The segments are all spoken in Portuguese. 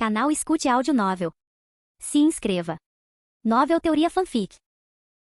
Canal Escute Áudio Novel. Se inscreva. Novel Teoria Fanfic.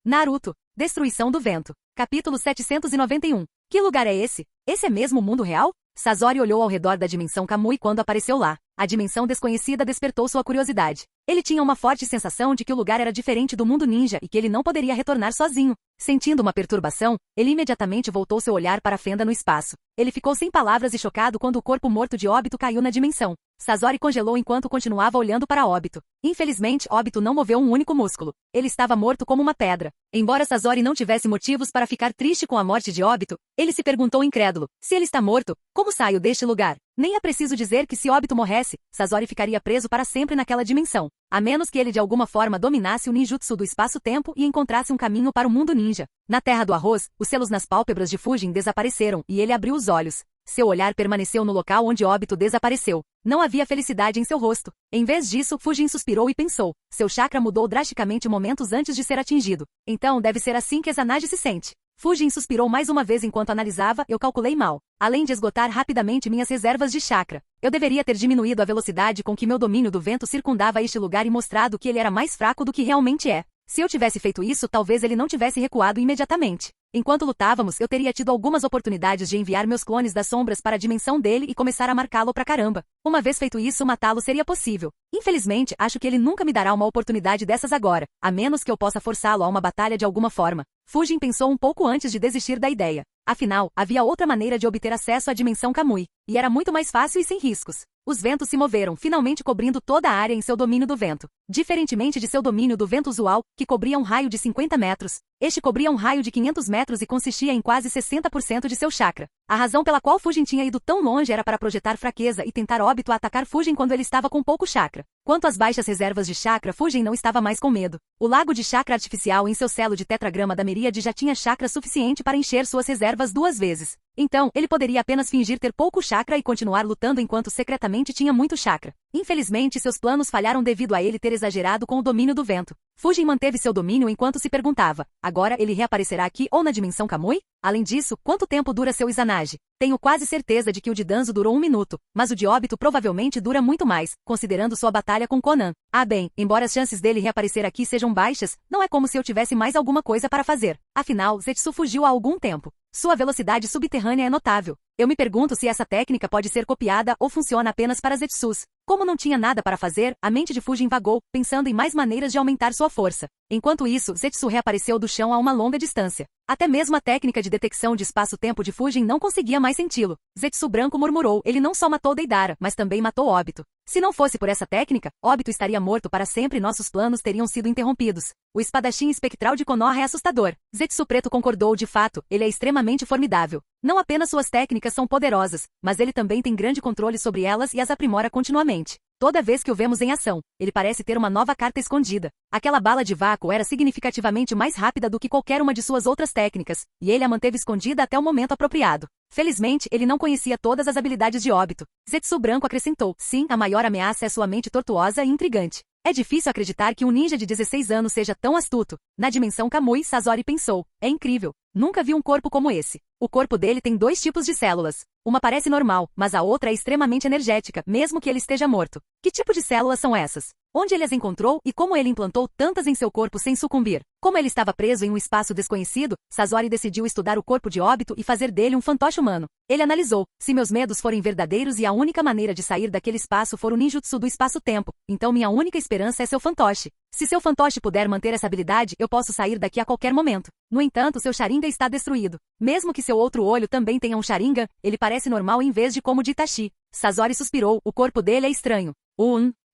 Naruto, Destruição do Vento. Capítulo 791. Que lugar é esse? Esse é mesmo o mundo real? Sasori olhou ao redor da dimensão Kamui quando apareceu lá. A dimensão desconhecida despertou sua curiosidade. Ele tinha uma forte sensação de que o lugar era diferente do mundo ninja e que ele não poderia retornar sozinho. Sentindo uma perturbação, ele imediatamente voltou seu olhar para a fenda no espaço. Ele ficou sem palavras e chocado quando o corpo morto de Obito caiu na dimensão. Sasori congelou enquanto continuava olhando para Obito. Infelizmente, Obito não moveu um único músculo. Ele estava morto como uma pedra. Embora Sasori não tivesse motivos para ficar triste com a morte de Obito, ele se perguntou incrédulo: se ele está morto, como saio deste lugar? Nem é preciso dizer que se Obito morresse, Sasori ficaria preso para sempre naquela dimensão. A menos que ele de alguma forma dominasse o ninjutsu do espaço-tempo e encontrasse um caminho para o mundo ninja. Na Terra do Arroz, os selos nas pálpebras de Fujin desapareceram e ele abriu os olhos. Seu olhar permaneceu no local onde Obito desapareceu. Não havia felicidade em seu rosto. Em vez disso, Fujin suspirou e pensou. Seu chakra mudou drasticamente momentos antes de ser atingido. Então deve ser assim que Izanagi se sente. Fujin suspirou mais uma vez enquanto analisava. Eu calculei mal. Além de esgotar rapidamente minhas reservas de chakra, eu deveria ter diminuído a velocidade com que meu domínio do vento circundava este lugar e mostrado que ele era mais fraco do que realmente é. Se eu tivesse feito isso, talvez ele não tivesse recuado imediatamente. Enquanto lutávamos, eu teria tido algumas oportunidades de enviar meus clones das sombras para a dimensão dele e começar a marcá-lo pra caramba. Uma vez feito isso, matá-lo seria possível. Infelizmente, acho que ele nunca me dará uma oportunidade dessas agora, a menos que eu possa forçá-lo a uma batalha de alguma forma. Fujin pensou um pouco antes de desistir da ideia. Afinal, havia outra maneira de obter acesso à dimensão Kamui, e era muito mais fácil e sem riscos. Os ventos se moveram, finalmente cobrindo toda a área em seu domínio do vento. Diferentemente de seu domínio do vento usual, que cobria um raio de 50 metros, este cobria um raio de 500 metros e consistia em quase 60% de seu chakra. A razão pela qual Fujin tinha ido tão longe era para projetar fraqueza e tentar Obito a atacar Fujin quando ele estava com pouco chakra. Quanto às baixas reservas de chakra, Fujin não estava mais com medo. O lago de chakra artificial em seu selo de tetragrama da miríade já tinha chakra suficiente para encher suas reservas 2 vezes. Então, ele poderia apenas fingir ter pouco chakra e continuar lutando enquanto secretamente tinha muito chakra. Infelizmente, seus planos falharam devido a ele ter exagerado com o domínio do vento. Fujin manteve seu domínio enquanto se perguntava: agora ele reaparecerá aqui ou na dimensão Kamui? Além disso, quanto tempo dura seu Izanagi? Tenho quase certeza de que o de Danzo durou 1 minuto, mas o de Obito provavelmente dura muito mais, considerando sua batalha com Konan. Ah bem, embora as chances dele reaparecer aqui sejam baixas, não é como se eu tivesse mais alguma coisa para fazer. Afinal, Zetsu fugiu há algum tempo. Sua velocidade subterrânea é notável. Eu me pergunto se essa técnica pode ser copiada ou funciona apenas para Zetsus. Como não tinha nada para fazer, a mente de Fujin vagou, pensando em mais maneiras de aumentar sua força. Enquanto isso, Zetsu reapareceu do chão a uma longa distância. Até mesmo a técnica de detecção de espaço-tempo de Fujin não conseguia mais senti-lo. Zetsu branco murmurou: ele não só matou Deidara, mas também matou Obito. Se não fosse por essa técnica, Obito estaria morto para sempre e nossos planos teriam sido interrompidos. O espadachim espectral de Konoha é assustador. Zetsu preto concordou: de fato, ele é extremamente formidável. Não apenas suas técnicas são poderosas, mas ele também tem grande controle sobre elas e as aprimora continuamente. Toda vez que o vemos em ação, ele parece ter uma nova carta escondida. Aquela bala de vácuo era significativamente mais rápida do que qualquer uma de suas outras técnicas, e ele a manteve escondida até o momento apropriado. Felizmente, ele não conhecia todas as habilidades de Obito. Zetsu branco acrescentou: sim, a maior ameaça é sua mente tortuosa e intrigante. É difícil acreditar que um ninja de 16 anos seja tão astuto. Na dimensão Kamui, Sasori pensou: é incrível. Nunca vi um corpo como esse. O corpo dele tem 2 tipos de células. Uma parece normal, mas a outra é extremamente energética, mesmo que ele esteja morto. Que tipo de células são essas? Onde ele as encontrou e como ele implantou tantas em seu corpo sem sucumbir? Como ele estava preso em um espaço desconhecido, Sasori decidiu estudar o corpo de Obito e fazer dele um fantoche humano. Ele analisou: se meus medos forem verdadeiros e a única maneira de sair daquele espaço for o ninjutsu do espaço-tempo, então minha única esperança é seu fantoche. Se seu fantoche puder manter essa habilidade, eu posso sair daqui a qualquer momento. No entanto, seu Sharingan está destruído. Mesmo que seu outro olho também tenha um Sharingan, ele parece normal em vez de como o de Itachi. Sasori suspirou: o corpo dele é estranho.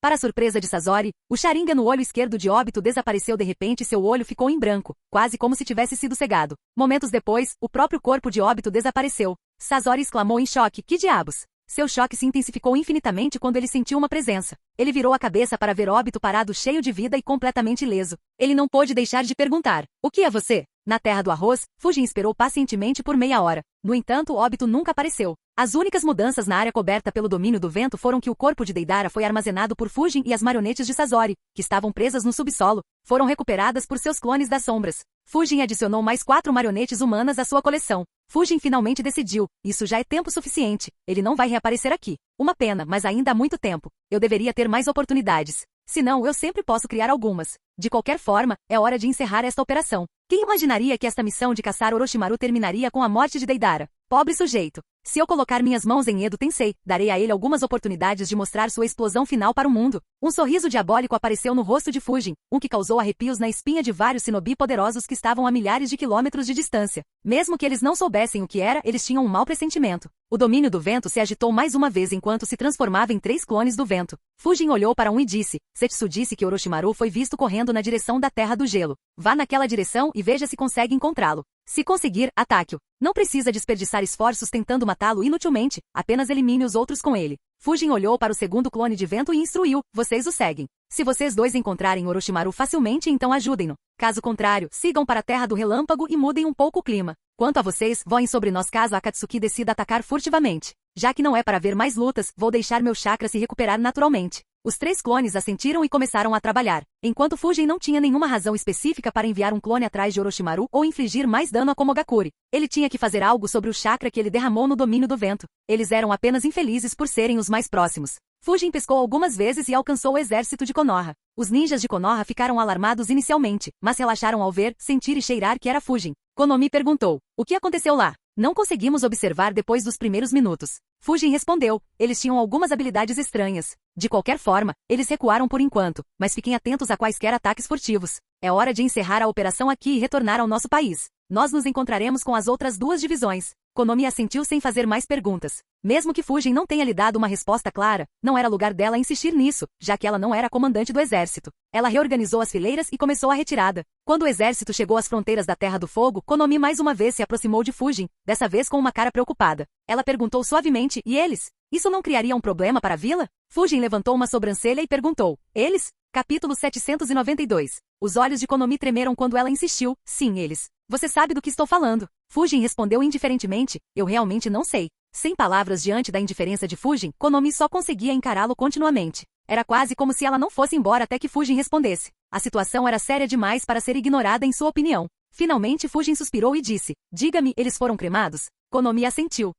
Para surpresa de Sasori, o Sharingan no olho esquerdo de Obito desapareceu de repente e seu olho ficou em branco, quase como se tivesse sido cegado. Momentos depois, o próprio corpo de Obito desapareceu. Sasori exclamou em choque: que diabos? Seu choque se intensificou infinitamente quando ele sentiu uma presença. Ele virou a cabeça para ver Obito parado cheio de vida e completamente ileso. Ele não pôde deixar de perguntar: o que é você? Na Terra do Arroz, Fujin esperou pacientemente por meia hora. No entanto, Obito nunca apareceu. As únicas mudanças na área coberta pelo domínio do vento foram que o corpo de Deidara foi armazenado por Fujin e as marionetes de Sasori, que estavam presas no subsolo, foram recuperadas por seus clones das sombras. Fujin adicionou mais 4 marionetes humanas à sua coleção. Fujin finalmente decidiu, isso já é tempo suficiente, ele não vai reaparecer aqui. Uma pena, mas ainda há muito tempo. Eu deveria ter mais oportunidades. Se não, eu sempre posso criar algumas. De qualquer forma, é hora de encerrar esta operação. Quem imaginaria que esta missão de caçar Orochimaru terminaria com a morte de Deidara? Pobre sujeito. Se eu colocar minhas mãos em Edo Tensei, darei a ele algumas oportunidades de mostrar sua explosão final para o mundo. Um sorriso diabólico apareceu no rosto de Fujin, que causou arrepios na espinha de vários shinobi poderosos que estavam a milhares de quilômetros de distância. Mesmo que eles não soubessem o que era, eles tinham um mau pressentimento. O domínio do vento se agitou mais uma vez enquanto se transformava em 3 clones do vento. Fujin olhou para um e disse, Setsu disse que Orochimaru foi visto correndo na direção da Terra do Gelo. Vá naquela direção e veja se consegue encontrá-lo. Se conseguir, ataque-o. Não precisa desperdiçar esforços tentando matá-lo inutilmente, apenas elimine os outros com ele. Fujin olhou para o segundo clone de vento e instruiu, vocês o seguem. Se vocês dois encontrarem Orochimaru facilmente, então ajudem-no. Caso contrário, sigam para a Terra do Relâmpago e mudem um pouco o clima. Quanto a vocês, voem sobre nós caso Akatsuki decida atacar furtivamente. Já que não é para haver mais lutas, vou deixar meu chakra se recuperar naturalmente. Os 3 clones assentiram e começaram a trabalhar. Enquanto Fujin não tinha nenhuma razão específica para enviar um clone atrás de Orochimaru ou infligir mais dano a Komogakure, ele tinha que fazer algo sobre o chakra que ele derramou no domínio do vento. Eles eram apenas infelizes por serem os mais próximos. Fujin pescou algumas vezes e alcançou o exército de Konoha. Os ninjas de Konoha ficaram alarmados inicialmente, mas relaxaram ao ver, sentir e cheirar que era Fujin. Konomi perguntou, o que aconteceu lá? Não conseguimos observar depois dos primeiros minutos. Fujin respondeu, eles tinham algumas habilidades estranhas. De qualquer forma, eles recuaram por enquanto, mas fiquem atentos a quaisquer ataques furtivos. É hora de encerrar a operação aqui e retornar ao nosso país. Nós nos encontraremos com as outras 2 divisões. Konomi assentiu sem fazer mais perguntas. Mesmo que Fujin não tenha lhe dado uma resposta clara, não era lugar dela insistir nisso, já que ela não era comandante do exército. Ela reorganizou as fileiras e começou a retirada. Quando o exército chegou às fronteiras da Terra do Fogo, Konomi mais uma vez se aproximou de Fujin, dessa vez com uma cara preocupada. Ela perguntou suavemente, e eles? Isso não criaria um problema para a vila? Fujin levantou uma sobrancelha e perguntou, eles? Capítulo 792. Os olhos de Konomi tremeram quando ela insistiu, sim, eles. Você sabe do que estou falando. Fujin respondeu indiferentemente, eu realmente não sei. Sem palavras diante da indiferença de Fujin, Konomi só conseguia encará-lo continuamente. Era quase como se ela não fosse embora até que Fujin respondesse. A situação era séria demais para ser ignorada em sua opinião. Finalmente Fujin suspirou e disse, diga-me, eles foram cremados? Konomi assentiu.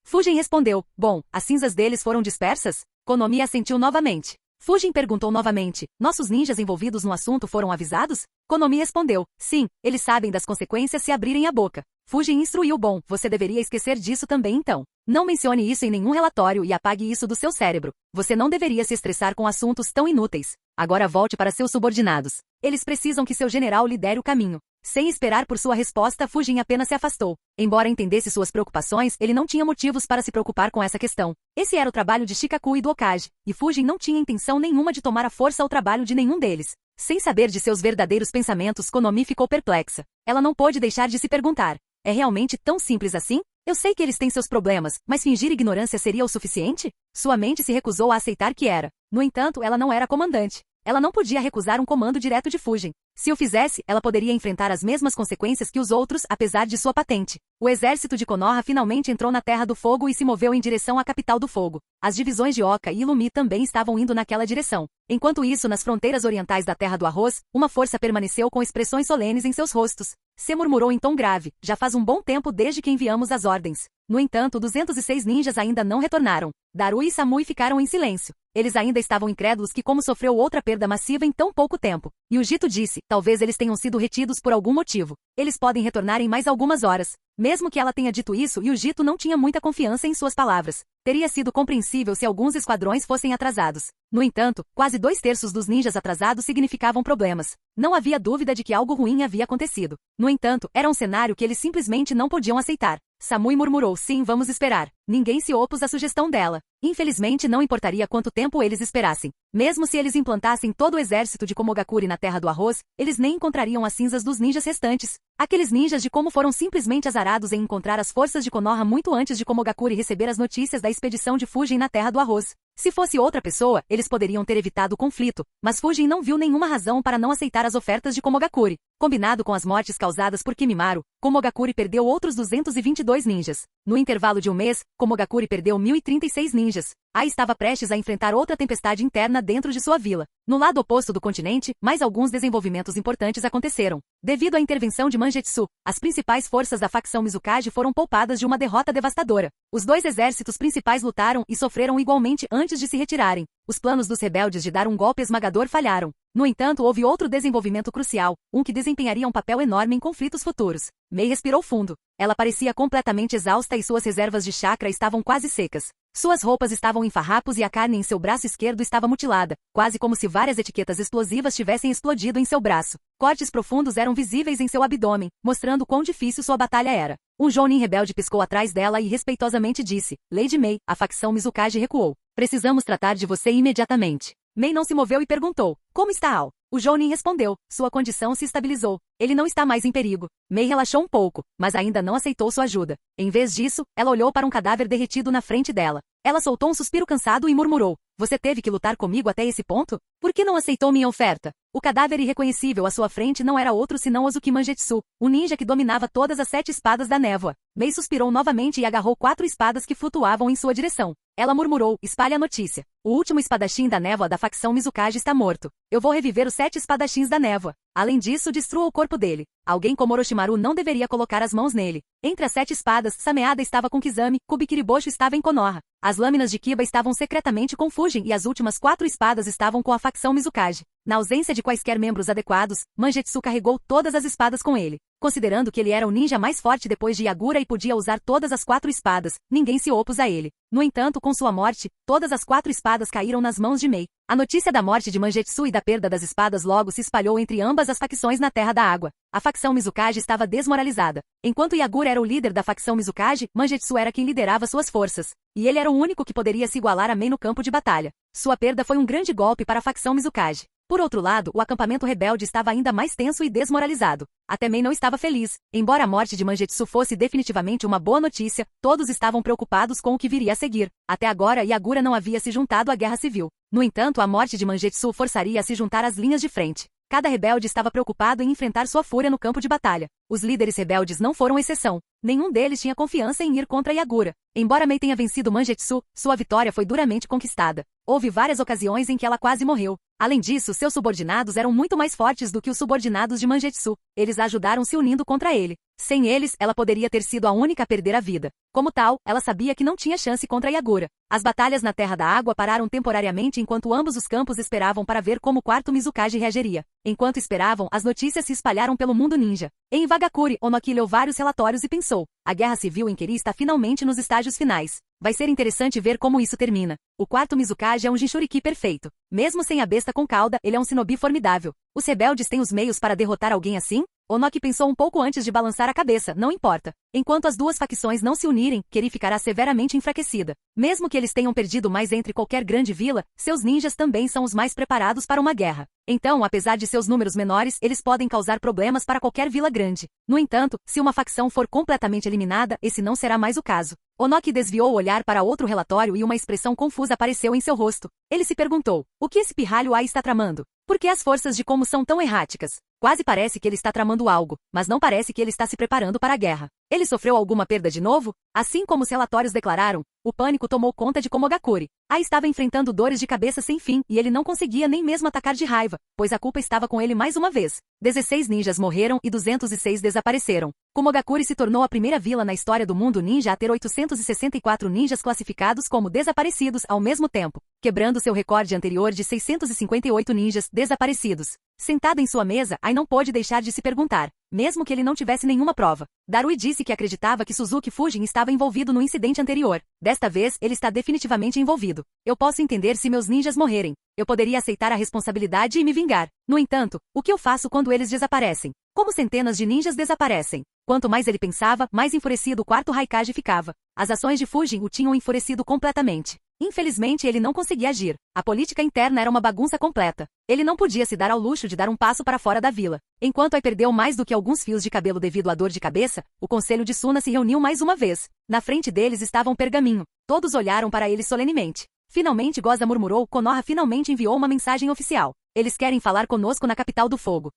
Fujin respondeu, bom, as cinzas deles foram dispersas? Konomi assentiu novamente. Fujin perguntou novamente, nossos ninjas envolvidos no assunto foram avisados? Konomi respondeu, sim, eles sabem das consequências se abrirem a boca. Fujin instruiu, bom, você deveria esquecer disso também então. Não mencione isso em nenhum relatório e apague isso do seu cérebro. Você não deveria se estressar com assuntos tão inúteis. Agora volte para seus subordinados. Eles precisam que seu general lidere o caminho. Sem esperar por sua resposta, Fujin apenas se afastou. Embora entendesse suas preocupações, ele não tinha motivos para se preocupar com essa questão. Esse era o trabalho de Shikaku e do Hokage, e Fujin não tinha intenção nenhuma de tomar à força o trabalho de nenhum deles. Sem saber de seus verdadeiros pensamentos, Konomi ficou perplexa. Ela não pôde deixar de se perguntar, é realmente tão simples assim? Eu sei que eles têm seus problemas, mas fingir ignorância seria o suficiente? Sua mente se recusou a aceitar que era. No entanto, ela não era comandante. Ela não podia recusar um comando direto de Fujin. Se o fizesse, ela poderia enfrentar as mesmas consequências que os outros, apesar de sua patente. O exército de Konoha finalmente entrou na Terra do Fogo e se moveu em direção à capital do fogo. As divisões de Oka e Illumi também estavam indo naquela direção. Enquanto isso, nas fronteiras orientais da Terra do Arroz, uma força permaneceu com expressões solenes em seus rostos. Se murmurou em tom grave, já faz um bom tempo desde que enviamos as ordens. No entanto, 206 ninjas ainda não retornaram. Daru e Samui ficaram em silêncio. Eles ainda estavam incrédulos que como sofreu outra perda massiva em tão pouco tempo. E o Jito disse, talvez eles tenham sido retidos por algum motivo. Eles podem retornar em mais algumas horas. Mesmo que ela tenha dito isso, Yujito não tinha muita confiança em suas palavras. Teria sido compreensível se alguns esquadrões fossem atrasados. No entanto, quase 2/3 dos ninjas atrasados significavam problemas. Não havia dúvida de que algo ruim havia acontecido. No entanto, era um cenário que eles simplesmente não podiam aceitar. Samui murmurou, sim, vamos esperar. Ninguém se opôs à sugestão dela. Infelizmente não importaria quanto tempo eles esperassem. Mesmo se eles implantassem todo o exército de Komogakure na Terra do Arroz, eles nem encontrariam as cinzas dos ninjas restantes. Aqueles ninjas de como foram simplesmente azarados em encontrar as forças de Konoha muito antes de Komogakure receber as notícias da expedição de Fujin na Terra do Arroz. Se fosse outra pessoa, eles poderiam ter evitado o conflito, mas Fujin não viu nenhuma razão para não aceitar as ofertas de Komogakure. Combinado com as mortes causadas por Kimimaru, Komogakure perdeu outros 222 ninjas. No intervalo de um mês, Komogakure perdeu 1036 ninjas. Ai estava prestes a enfrentar outra tempestade interna dentro de sua vila. No lado oposto do continente, mais alguns desenvolvimentos importantes aconteceram. Devido à intervenção de Mangetsu, as principais forças da facção Mizukage foram poupadas de uma derrota devastadora. Os dois exércitos principais lutaram e sofreram igualmente antes de se retirarem. Os planos dos rebeldes de dar um golpe esmagador falharam. No entanto, houve outro desenvolvimento crucial, um que desempenharia um papel enorme em conflitos futuros. Mei respirou fundo. Ela parecia completamente exausta e suas reservas de chakra estavam quase secas. Suas roupas estavam em farrapos e a carne em seu braço esquerdo estava mutilada, quase como se várias etiquetas explosivas tivessem explodido em seu braço. Cortes profundos eram visíveis em seu abdômen, mostrando quão difícil sua batalha era. Um Jounin rebelde piscou atrás dela e respeitosamente disse: Lady Mei, a facção Mizukage recuou. Precisamos tratar de você imediatamente. Mei não se moveu e perguntou: Como está Al? O Jounin respondeu: Sua condição se estabilizou. Ele não está mais em perigo. Mei relaxou um pouco, mas ainda não aceitou sua ajuda. Em vez disso, ela olhou para um cadáver derretido na frente dela. Ela soltou um suspiro cansado e murmurou: Você teve que lutar comigo até esse ponto? Por que não aceitou minha oferta? O cadáver irreconhecível à sua frente não era outro senão Ozuki Mangetsu, o ninja que dominava todas as 7 espadas da névoa. Mei suspirou novamente e agarrou 4 espadas que flutuavam em sua direção. Ela murmurou: Espalhe a notícia. O último espadachim da névoa da facção Mizukage está morto. Eu vou reviver os 7 espadachins da névoa. Além disso, destrua o corpo dele. Alguém como Orochimaru não deveria colocar as mãos nele. Entre as 7 espadas, Sameada estava com Kizami, Kubikiribosho estava em Konoha. As lâminas de Kiba estavam secretamente com Fujin e as últimas 4 espadas estavam com a facção Mizukage. Na ausência de quaisquer membros adequados, Mangetsu carregou todas as espadas com ele. Considerando que ele era o ninja mais forte depois de Yagura e podia usar todas as 4 espadas, ninguém se opôs a ele. No entanto, com sua morte, todas as 4 espadas caíram nas mãos de Mei. A notícia da morte de Mangetsu e da perda das espadas logo se espalhou entre ambas as facções na Terra da Água. A facção Mizukage estava desmoralizada. Enquanto Yagura era o líder da facção Mizukage, Mangetsu era quem liderava suas forças. E ele era o único que poderia se igualar a Mei no campo de batalha. Sua perda foi um grande golpe para a facção Mizukage. Por outro lado, o acampamento rebelde estava ainda mais tenso e desmoralizado. Até Mei não estava feliz. Embora a morte de Mangetsu fosse definitivamente uma boa notícia, todos estavam preocupados com o que viria a seguir. Até agora, Yagura não havia se juntado à guerra civil. No entanto, a morte de Mangetsu forçaria a se juntar às linhas de frente. Cada rebelde estava preocupado em enfrentar sua fúria no campo de batalha. Os líderes rebeldes não foram exceção. Nenhum deles tinha confiança em ir contra Yagura. Embora Mei tenha vencido Mangetsu, sua vitória foi duramente conquistada. Houve várias ocasiões em que ela quase morreu. Além disso, seus subordinados eram muito mais fortes do que os subordinados de Mangetsu. Eles a ajudaram se unindo contra ele. Sem eles, ela poderia ter sido a única a perder a vida. Como tal, ela sabia que não tinha chance contra Yagura. As batalhas na Terra da Água pararam temporariamente enquanto ambos os campos esperavam para ver como o quarto Mizukage reagiria. Enquanto esperavam, as notícias se espalharam pelo mundo ninja. Em Wagakure, Onoki leu vários relatórios e pensou: a guerra civil em Keri está finalmente nos estágios finais. Vai ser interessante ver como isso termina. O quarto Mizukage é um Jinchuriki perfeito. Mesmo sem a besta com cauda, ele é um shinobi formidável. Os rebeldes têm os meios para derrotar alguém assim? Onoki pensou um pouco antes de balançar a cabeça, não importa. Enquanto as duas facções não se unirem, Keri ficará severamente enfraquecida. Mesmo que eles tenham perdido mais entre qualquer grande vila, seus ninjas também são os mais preparados para uma guerra. Então, apesar de seus números menores, eles podem causar problemas para qualquer vila grande. No entanto, se uma facção for completamente eliminada, esse não será mais o caso. Onoki desviou o olhar para outro relatório e uma expressão confusa apareceu em seu rosto. Ele se perguntou: o que esse pirralho aí está tramando? Por que as forças de Como são tão erráticas? Quase parece que ele está tramando algo, mas não parece que ele está se preparando para a guerra. Ele sofreu alguma perda de novo? Assim como os relatórios declararam, o pânico tomou conta de Komogakure. Ai estava enfrentando dores de cabeça sem fim e ele não conseguia nem mesmo atacar de raiva, pois a culpa estava com ele mais uma vez. 16 ninjas morreram e 206 desapareceram. Komogakure se tornou a primeira vila na história do mundo ninja a ter 864 ninjas classificados como desaparecidos ao mesmo tempo, quebrando seu recorde anterior de 658 ninjas desaparecidos. Sentado em sua mesa, Ai não pôde deixar de se perguntar, mesmo que ele não tivesse nenhuma prova. Darui disse que acreditava que Suzuki Fujin estava envolvido no incidente anterior. Desta vez, ele está definitivamente envolvido. Eu posso entender se meus ninjas morrerem. Eu poderia aceitar a responsabilidade e me vingar. No entanto, o que eu faço quando eles desaparecem? Como centenas de ninjas desaparecem? Quanto mais ele pensava, mais enfurecido o quarto Raikage ficava. As ações de Fujin o tinham enfurecido completamente. Infelizmente ele não conseguia agir. A política interna era uma bagunça completa. Ele não podia se dar ao luxo de dar um passo para fora da vila. Enquanto Ai perdeu mais do que alguns fios de cabelo devido à dor de cabeça, o conselho de Suna se reuniu mais uma vez. Na frente deles estava um pergaminho. Todos olharam para ele solenemente. Finalmente Goza murmurou: Konoha finalmente enviou uma mensagem oficial. Eles querem falar conosco na capital do fogo.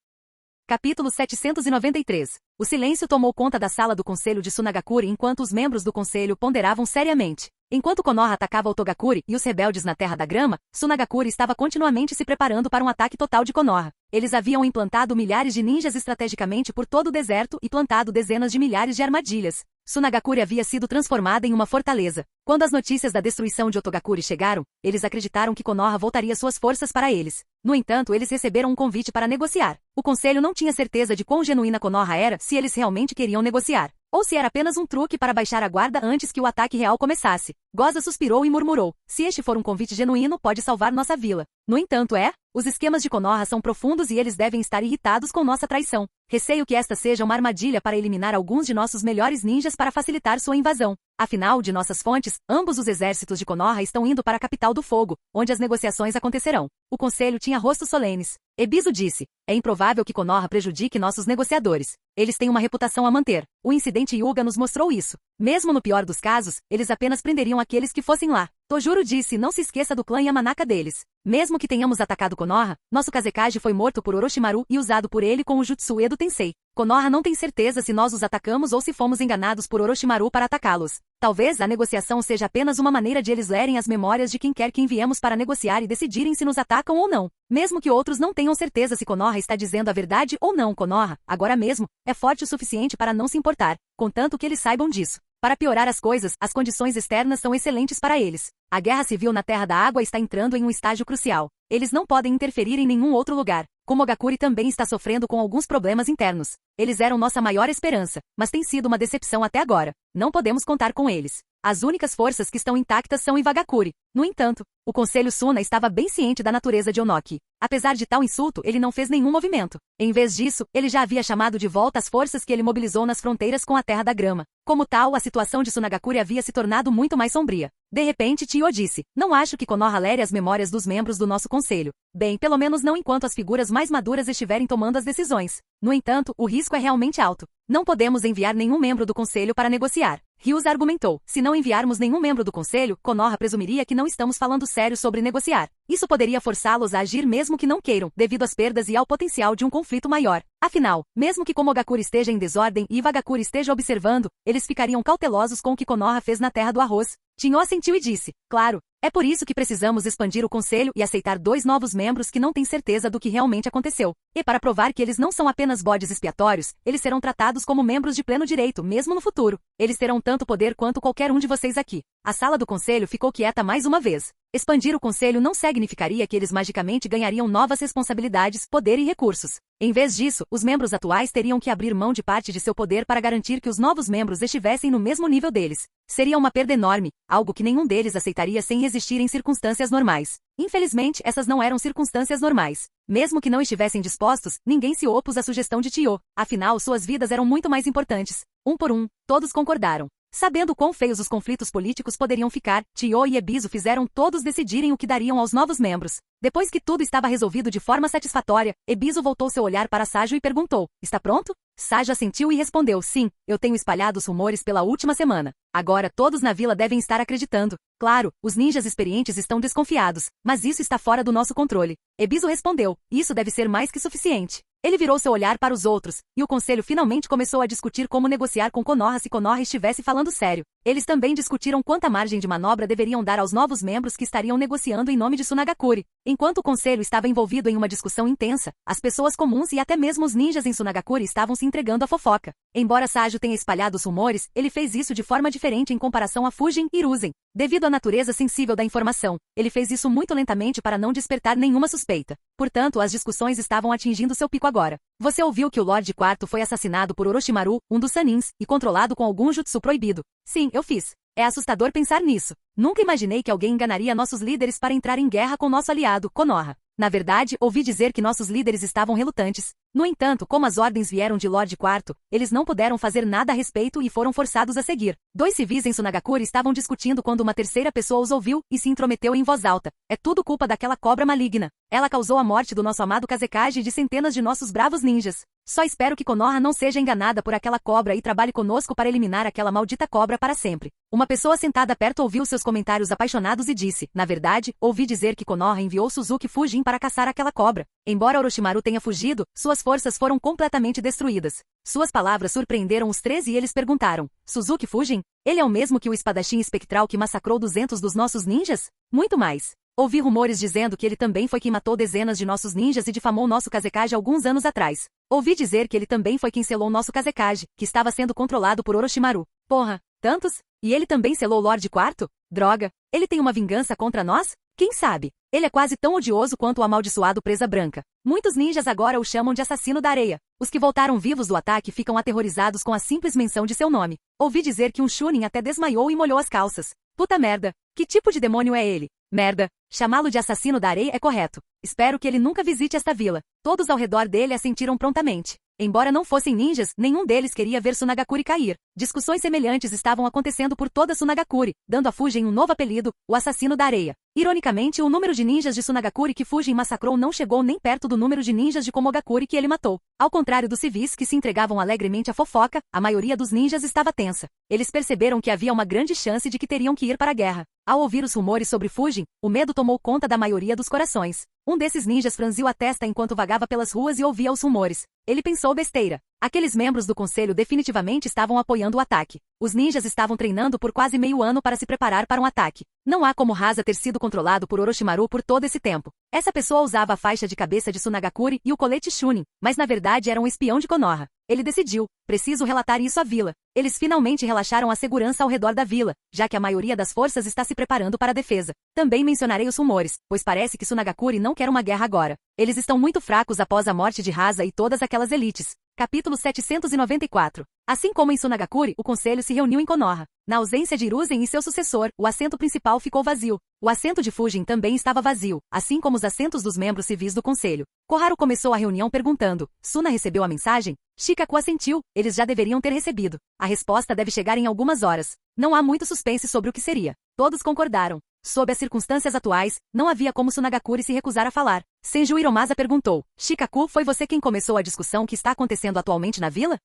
Capítulo 793. O silêncio tomou conta da sala do conselho de Sunagakure enquanto os membros do conselho ponderavam seriamente. Enquanto Konoha atacava Otogakuri e os rebeldes na Terra da Grama, Sunagakure estava continuamente se preparando para um ataque total de Konoha. Eles haviam implantado milhares de ninjas estrategicamente por todo o deserto e plantado dezenas de milhares de armadilhas. Sunagakure havia sido transformada em uma fortaleza. Quando as notícias da destruição de Otogakure chegaram, eles acreditaram que Konoha voltaria suas forças para eles. No entanto, eles receberam um convite para negociar. O conselho não tinha certeza de quão genuína Konoha era, se eles realmente queriam negociar, ou se era apenas um truque para baixar a guarda antes que o ataque real começasse. Goza suspirou e murmurou: se este for um convite genuíno, pode salvar nossa vila. No entanto, os esquemas de Konoha são profundos e eles devem estar irritados com nossa traição. Receio que esta seja uma armadilha para eliminar alguns de nossos melhores ninjas para facilitar sua invasão. Afinal, de nossas fontes, ambos os exércitos de Konoha estão indo para a capital do fogo, onde as negociações acontecerão. O conselho tinha rostos solenes. Ebisu disse: é improvável que Konoha prejudique nossos negociadores. Eles têm uma reputação a manter. O incidente Hyuga nos mostrou isso. Mesmo no pior dos casos, eles apenas prenderiam aqueles que fossem lá. Tojuro disse: não se esqueça do clã Yamanaka deles. Mesmo que tenhamos atacado Konoha, nosso Kazekage foi morto por Orochimaru e usado por ele com o Jutsu Edo Tensei. Konoha não tem certeza se nós os atacamos ou se fomos enganados por Orochimaru para atacá-los. Talvez a negociação seja apenas uma maneira de eles lerem as memórias de quem quer que enviemos para negociar e decidirem se nos atacam ou não. Mesmo que outros não tenham certeza se Konoha está dizendo a verdade ou não, Konoha, agora mesmo, é forte o suficiente para não se importar, contanto que eles saibam disso. Para piorar as coisas, as condições externas são excelentes para eles. A guerra civil na Terra da Água está entrando em um estágio crucial. Eles não podem interferir em nenhum outro lugar. Komogakure também está sofrendo com alguns problemas internos. Eles eram nossa maior esperança, mas tem sido uma decepção até agora. Não podemos contar com eles. As únicas forças que estão intactas são Iwagakure. No entanto, o Conselho Suna estava bem ciente da natureza de Onoki. Apesar de tal insulto, ele não fez nenhum movimento. Em vez disso, ele já havia chamado de volta as forças que ele mobilizou nas fronteiras com a Terra da Grama. Como tal, a situação de Sunagakure havia se tornado muito mais sombria. De repente, Tio disse: não acho que Konoha lere as memórias dos membros do nosso conselho. Bem, pelo menos não enquanto as figuras mais maduras estiverem tomando as decisões. No entanto, o risco é realmente alto. Não podemos enviar nenhum membro do conselho para negociar. Ryuza argumentou: se não enviarmos nenhum membro do conselho, Konoha presumiria que não estamos falando sério sobre negociar. Isso poderia forçá-los a agir mesmo que não queiram, devido às perdas e ao potencial de um conflito maior. Afinal, mesmo que Komogakure esteja em desordem e Iwagakure esteja observando, eles ficariam cautelosos com o que Konoha fez na Terra do Arroz. Tinho assentiu e disse: claro. É por isso que precisamos expandir o conselho e aceitar 2 novos membros que não têm certeza do que realmente aconteceu. E para provar que eles não são apenas bodes expiatórios, eles serão tratados como membros de pleno direito, mesmo no futuro. Eles terão tanto poder quanto qualquer um de vocês aqui. A sala do conselho ficou quieta mais uma vez. Expandir o conselho não significaria que eles magicamente ganhariam novas responsabilidades, poder e recursos. Em vez disso, os membros atuais teriam que abrir mão de parte de seu poder para garantir que os novos membros estivessem no mesmo nível deles. Seria uma perda enorme, algo que nenhum deles aceitaria sem resistir em circunstâncias normais. Infelizmente, essas não eram circunstâncias normais. Mesmo que não estivessem dispostos, ninguém se opôs à sugestão de Tio. Afinal, suas vidas eram muito mais importantes. Um por um, todos concordaram. Sabendo quão feios os conflitos políticos poderiam ficar, Tio e Ebisu fizeram todos decidirem o que dariam aos novos membros. Depois que tudo estava resolvido de forma satisfatória, Ebisu voltou seu olhar para Sajo e perguntou: está pronto? Sajo assentiu e respondeu: sim, eu tenho espalhado os rumores pela última semana. Agora todos na vila devem estar acreditando. Claro, os ninjas experientes estão desconfiados, mas isso está fora do nosso controle. Ebisu respondeu: isso deve ser mais que suficiente. Ele virou seu olhar para os outros, e o conselho finalmente começou a discutir como negociar com Konoha se Konoha estivesse falando sério. Eles também discutiram quanta margem de manobra deveriam dar aos novos membros que estariam negociando em nome de Sunagakure. Enquanto o conselho estava envolvido em uma discussão intensa, as pessoas comuns e até mesmo os ninjas em Sunagakure estavam se entregando à fofoca. Embora Sajo tenha espalhado os rumores, ele fez isso de forma diferente em comparação a Fujin e Hiruzen. Devido à natureza sensível da informação, ele fez isso muito lentamente para não despertar nenhuma suspeita. Portanto, as discussões estavam atingindo seu pico agora. Você ouviu que o Lorde Quarto foi assassinado por Orochimaru, um dos Sanins, e controlado com algum jutsu proibido. Sim, eu fiz. É assustador pensar nisso. Nunca imaginei que alguém enganaria nossos líderes para entrar em guerra com nosso aliado, Konoha. Na verdade, ouvi dizer que nossos líderes estavam relutantes. No entanto, como as ordens vieram de Lorde Quarto, eles não puderam fazer nada a respeito e foram forçados a seguir. 2 civis em Sunagakure estavam discutindo quando uma terceira pessoa os ouviu e se intrometeu em voz alta. É tudo culpa daquela cobra maligna. Ela causou a morte do nosso amado Kazekage e de centenas de nossos bravos ninjas. Só espero que Konoha não seja enganada por aquela cobra e trabalhe conosco para eliminar aquela maldita cobra para sempre. Uma pessoa sentada perto ouviu seus comentários apaixonados e disse: na verdade, ouvi dizer que Konoha enviou Suzuki Fujin para caçar aquela cobra. Embora Orochimaru tenha fugido, suas forças foram completamente destruídas. Suas palavras surpreenderam os três e eles perguntaram: Suzuki Fujin? Ele é o mesmo que o espadachim espectral que massacrou 200 dos nossos ninjas? Muito mais. Ouvi rumores dizendo que ele também foi quem matou dezenas de nossos ninjas e difamou nosso Kazekage alguns anos atrás. Ouvi dizer que ele também foi quem selou nosso Kazekage, que estava sendo controlado por Orochimaru. Porra, tantos? E ele também selou o Lorde Quarto? Droga, ele tem uma vingança contra nós? Quem sabe? Ele é quase tão odioso quanto o amaldiçoado Presa Branca. Muitos ninjas agora o chamam de assassino da areia. Os que voltaram vivos do ataque ficam aterrorizados com a simples menção de seu nome. Ouvi dizer que um Chunin até desmaiou e molhou as calças. Puta merda. Que tipo de demônio é ele? Merda. Chamá-lo de assassino da areia é correto. Espero que ele nunca visite esta vila. Todos ao redor dele assentiram prontamente. Embora não fossem ninjas, nenhum deles queria ver Sunagakure cair. Discussões semelhantes estavam acontecendo por toda Sunagakure, dando a Fujin um novo apelido, o assassino da areia. Ironicamente, o número de ninjas de Sunagakure que Fujin massacrou não chegou nem perto do número de ninjas de Komogakure que ele matou. Ao contrário dos civis que se entregavam alegremente à fofoca, a maioria dos ninjas estava tensa. Eles perceberam que havia uma grande chance de que teriam que ir para a guerra. Ao ouvir os rumores sobre Fujin, o medo tomou conta da maioria dos corações. Um desses ninjas franziu a testa enquanto vagava pelas ruas e ouvia os rumores. Ele pensou besteira. Aqueles membros do conselho definitivamente estavam apoiando o ataque. Os ninjas estavam treinando por quase meio ano para se preparar para um ataque. Não há como Hasa ter sido controlado por Orochimaru por todo esse tempo. Essa pessoa usava a faixa de cabeça de Sunagakure e o colete Chunin, mas na verdade era um espião de Konoha. Ele decidiu: preciso relatar isso à vila. Eles finalmente relaxaram a segurança ao redor da vila, já que a maioria das forças está se preparando para a defesa. Também mencionarei os rumores, pois parece que Sunagakure não quer uma guerra agora. Eles estão muito fracos após a morte de Hasa e todas aquelas elites. Capítulo 794. Assim como em Sunagakure, o conselho se reuniu em Konoha. Na ausência de Hiruzen e seu sucessor, o assento principal ficou vazio. O assento de Fujin também estava vazio, assim como os assentos dos membros civis do conselho. Koharu começou a reunião perguntando: Suna recebeu a mensagem? Shikaku assentiu: eles já deveriam ter recebido. A resposta deve chegar em algumas horas. Não há muito suspense sobre o que seria. Todos concordaram. Sob as circunstâncias atuais, não havia como Sunagakure se recusar a falar. Senju Hiromasa perguntou: Shikaku, foi você quem começou a discussão que está acontecendo atualmente na vila?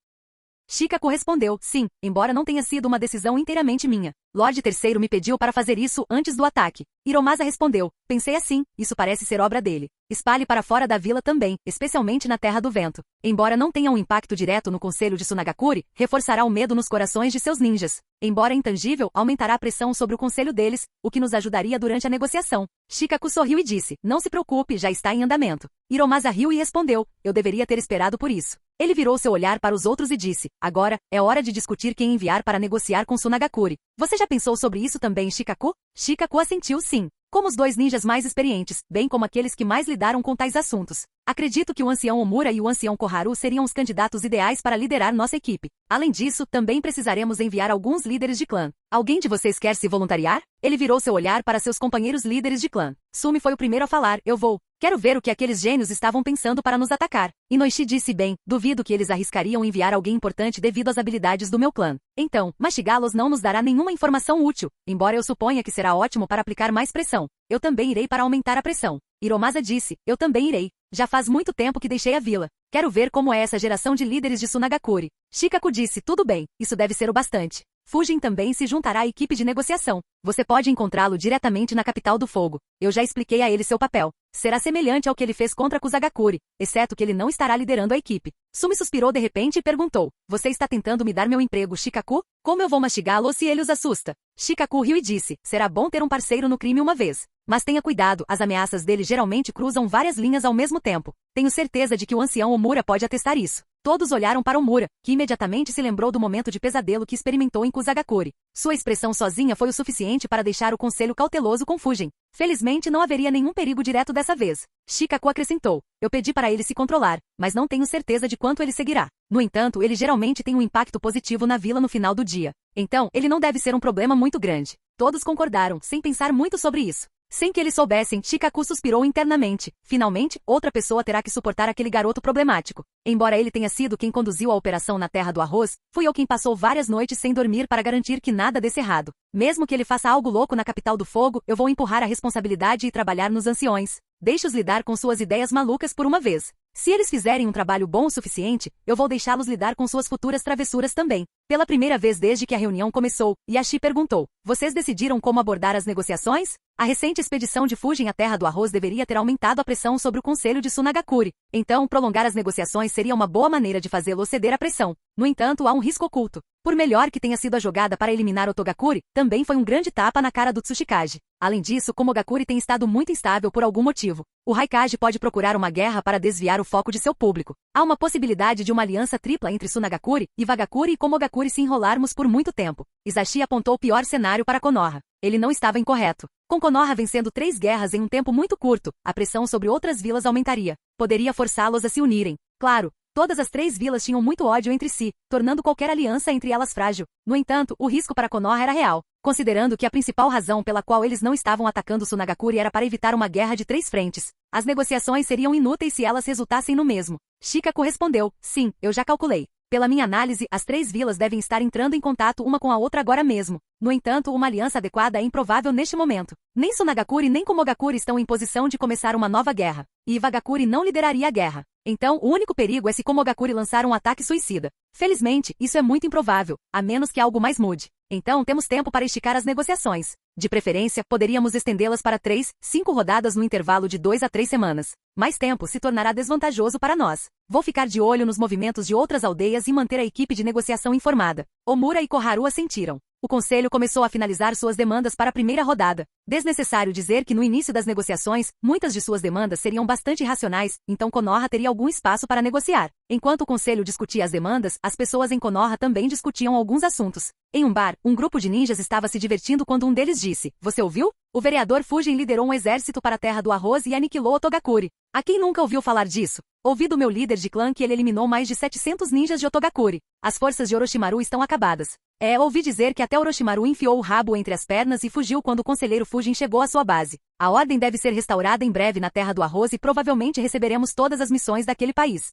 Shikaku respondeu: sim, embora não tenha sido uma decisão inteiramente minha. Lorde Terceiro me pediu para fazer isso antes do ataque. Hiromasa respondeu: pensei assim, isso parece ser obra dele. Espalhe para fora da vila também, especialmente na Terra do Vento. Embora não tenha um impacto direto no conselho de Sunagakure, reforçará o medo nos corações de seus ninjas. Embora intangível, aumentará a pressão sobre o conselho deles, o que nos ajudaria durante a negociação. Shikaku sorriu e disse: não se preocupe, já está em andamento. Hiromasa riu e respondeu: eu deveria ter esperado por isso. Ele virou seu olhar para os outros e disse: agora, é hora de discutir quem enviar para negociar com Sunagakure. Você já pensou sobre isso também, Shikaku? Shikaku assentiu sim. Como os dois ninjas mais experientes, bem como aqueles que mais lidaram com tais assuntos. Acredito que o ancião Omura e o ancião Koharu seriam os candidatos ideais para liderar nossa equipe. Além disso, também precisaremos enviar alguns líderes de clã. Alguém de vocês quer se voluntariar? Ele virou seu olhar para seus companheiros líderes de clã. Sumi foi o primeiro a falar: eu vou. Quero ver o que aqueles gênios estavam pensando para nos atacar. Inoishi disse: bem, duvido que eles arriscariam enviar alguém importante devido às habilidades do meu clã. Então, mastigá-los não nos dará nenhuma informação útil, embora eu suponha que será ótimo para aplicar mais pressão. Eu também irei para aumentar a pressão. Hiromasa disse: eu também irei. Já faz muito tempo que deixei a vila. Quero ver como é essa geração de líderes de Sunagakure. Shikaku disse: tudo bem, isso deve ser o bastante. Fujin também se juntará à equipe de negociação. Você pode encontrá-lo diretamente na capital do fogo. Eu já expliquei a ele seu papel. Será semelhante ao que ele fez contra Kusagakure, exceto que ele não estará liderando a equipe. Sumi suspirou de repente e perguntou: você está tentando me dar meu emprego, Shikaku? Como eu vou mastigá-lo se ele os assusta? Shikaku riu e disse: será bom ter um parceiro no crime uma vez. Mas tenha cuidado, as ameaças dele geralmente cruzam várias linhas ao mesmo tempo. Tenho certeza de que o ancião Omura pode atestar isso. Todos olharam para Omura, que imediatamente se lembrou do momento de pesadelo que experimentou em Kusagakure. Sua expressão sozinha foi o suficiente para deixar o conselho cauteloso com Fujin. Felizmente não haveria nenhum perigo direto dessa vez. Shikaku acrescentou: eu pedi para ele se controlar, mas não tenho certeza de quanto ele seguirá. No entanto, ele geralmente tem um impacto positivo na vila no final do dia. Então, ele não deve ser um problema muito grande. Todos concordaram, sem pensar muito sobre isso. Sem que eles soubessem, Shikaku suspirou internamente. Finalmente, outra pessoa terá que suportar aquele garoto problemático. Embora ele tenha sido quem conduziu a operação na Terra do Arroz, fui eu quem passou várias noites sem dormir para garantir que nada desse errado. Mesmo que ele faça algo louco na capital do fogo, eu vou empurrar a responsabilidade e trabalhar nos anciões. Deixe-os lidar com suas ideias malucas por uma vez. Se eles fizerem um trabalho bom o suficiente, eu vou deixá-los lidar com suas futuras travessuras também. Pela primeira vez desde que a reunião começou, Yashi perguntou: vocês decidiram como abordar as negociações? A recente expedição de Fujin à Terra do Arroz deveria ter aumentado a pressão sobre o Conselho de Sunagakure. Então, prolongar as negociações seria uma boa maneira de fazê-lo ceder à pressão. No entanto, há um risco oculto. Por melhor que tenha sido a jogada para eliminar Otogakure, também foi um grande tapa na cara do Tsuchikage. Além disso, Komogakure tem estado muito instável por algum motivo. O Raikage pode procurar uma guerra para desviar o foco de seu público. Há uma possibilidade de uma aliança tripla entre Sunagakure, Iwagakure e Komogakure se enrolarmos por muito tempo. Isashi apontou o pior cenário para Konoha. Ele não estava incorreto. Com Konoha vencendo 3 guerras em um tempo muito curto, a pressão sobre outras vilas aumentaria. Poderia forçá-los a se unirem. Claro, todas as 3 vilas tinham muito ódio entre si, tornando qualquer aliança entre elas frágil. No entanto, o risco para Konoha era real, considerando que a principal razão pela qual eles não estavam atacando Sunagakure era para evitar uma guerra de 3 frentes. As negociações seriam inúteis se elas resultassem no mesmo. Shikako respondeu: sim, eu já calculei. Pela minha análise, as 3 vilas devem estar entrando em contato uma com a outra agora mesmo. No entanto, uma aliança adequada é improvável neste momento. Nem Sunagakure nem Komogakure estão em posição de começar uma nova guerra. E Iwagakure não lideraria a guerra. Então, o único perigo é se Komogakure lançar um ataque suicida. Felizmente, isso é muito improvável, a menos que algo mais mude. Então, temos tempo para esticar as negociações. De preferência, poderíamos estendê-las para 3, 5 rodadas no intervalo de 2 a 3 semanas. Mais tempo se tornará desvantajoso para nós. Vou ficar de olho nos movimentos de outras aldeias e manter a equipe de negociação informada. Omura e Koharu assentiram. O conselho começou a finalizar suas demandas para a primeira rodada. Desnecessário dizer que no início das negociações, muitas de suas demandas seriam bastante irracionais, então Konoha teria algum espaço para negociar. Enquanto o conselho discutia as demandas, as pessoas em Konoha também discutiam alguns assuntos. Em um bar, um grupo de ninjas estava se divertindo quando um deles disse: você ouviu? O vereador Fujin liderou um exército para a Terra do Arroz e aniquilou Otogakure. A quem nunca ouviu falar disso? Ouvi do meu líder de clã que ele eliminou mais de 700 ninjas de Otogakure. As forças de Orochimaru estão acabadas. Ouvi dizer que até Orochimaru enfiou o rabo entre as pernas e fugiu quando o conselheiro Fujin chegou à sua base. A ordem deve ser restaurada em breve na Terra do Arroz e provavelmente receberemos todas as missões daquele país.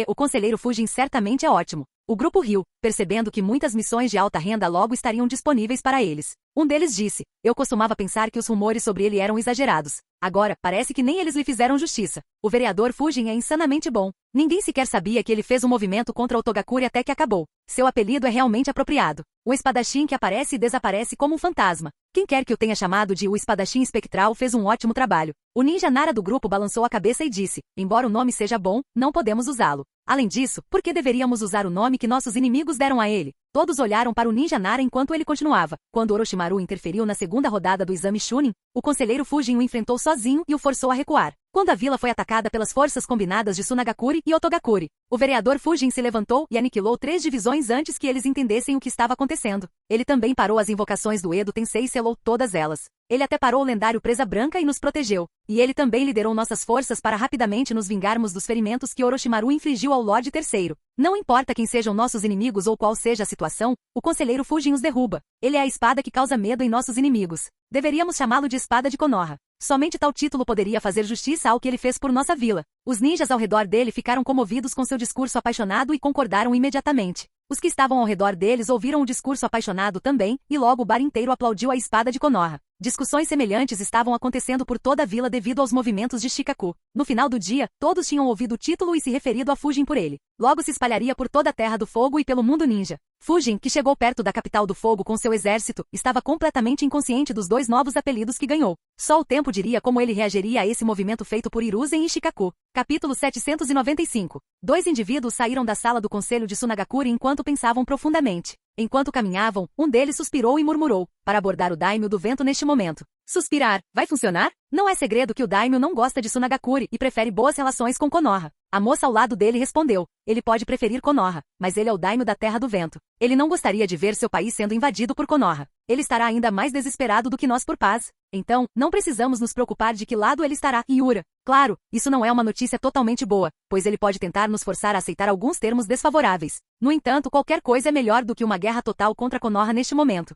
O conselheiro Fujin certamente é ótimo. O grupo riu, percebendo que muitas missões de alta renda logo estariam disponíveis para eles. Um deles disse: eu costumava pensar que os rumores sobre ele eram exagerados. Agora, parece que nem eles lhe fizeram justiça. O vereador Fujin é insanamente bom. Ninguém sequer sabia que ele fez um movimento contra Otogakure até que acabou. Seu apelido é realmente apropriado. O espadachim que aparece e desaparece como um fantasma. Quem quer que o tenha chamado de o espadachim espectral fez um ótimo trabalho. O ninja Nara do grupo balançou a cabeça e disse: embora o nome seja bom, não podemos usá-lo. Além disso, por que deveríamos usar o nome que nossos inimigos deram a ele? Todos olharam para o ninja Nara enquanto ele continuava. Quando Orochimaru interferiu na segunda rodada do exame Chunin, o conselheiro Fujin o enfrentou sozinho e o forçou a recuar. Quando a vila foi atacada pelas forças combinadas de Sunagakure e Otogakure, o vereador Fujin se levantou e aniquilou 3 divisões antes que eles entendessem o que estava acontecendo. Ele também parou as invocações do Edo Tensei e selou todas elas. Ele até parou o lendário Presa Branca e nos protegeu. E ele também liderou nossas forças para rapidamente nos vingarmos dos ferimentos que Orochimaru infligiu ao Lorde Terceiro. Não importa quem sejam nossos inimigos ou qual seja a situação, o conselheiro Fujin os derruba. Ele é a espada que causa medo em nossos inimigos. Deveríamos chamá-lo de Espada de Konoha. Somente tal título poderia fazer justiça ao que ele fez por nossa vila. Os ninjas ao redor dele ficaram comovidos com seu discurso apaixonado e concordaram imediatamente. Os que estavam ao redor deles ouviram o discurso apaixonado também, e logo o bar inteiro aplaudiu a Espada de Konoha. Discussões semelhantes estavam acontecendo por toda a vila devido aos movimentos de Shikaku. No final do dia, todos tinham ouvido o título e se referido a Fujin por ele. Logo se espalharia por toda a Terra do Fogo e pelo mundo ninja. Fujin, que chegou perto da capital do fogo com seu exército, estava completamente inconsciente dos 2 novos apelidos que ganhou. Só o tempo diria como ele reagiria a esse movimento feito por Hiruzen e Shikaku. Capítulo 795. 2 indivíduos saíram da sala do conselho de Sunagakure enquanto pensavam profundamente. Enquanto caminhavam, um deles suspirou e murmurou, para abordar o daimyo do vento neste momento. Suspirar, vai funcionar? Não é segredo que o daimyo não gosta de Sunagakure e prefere boas relações com Konoha. A moça ao lado dele respondeu: ele pode preferir Konoha, mas ele é o daimyo da Terra do Vento. Ele não gostaria de ver seu país sendo invadido por Konoha. Ele estará ainda mais desesperado do que nós por paz. Então, não precisamos nos preocupar de que lado ele estará, Yura. Claro, isso não é uma notícia totalmente boa, pois ele pode tentar nos forçar a aceitar alguns termos desfavoráveis. No entanto, qualquer coisa é melhor do que uma guerra total contra Konoha neste momento.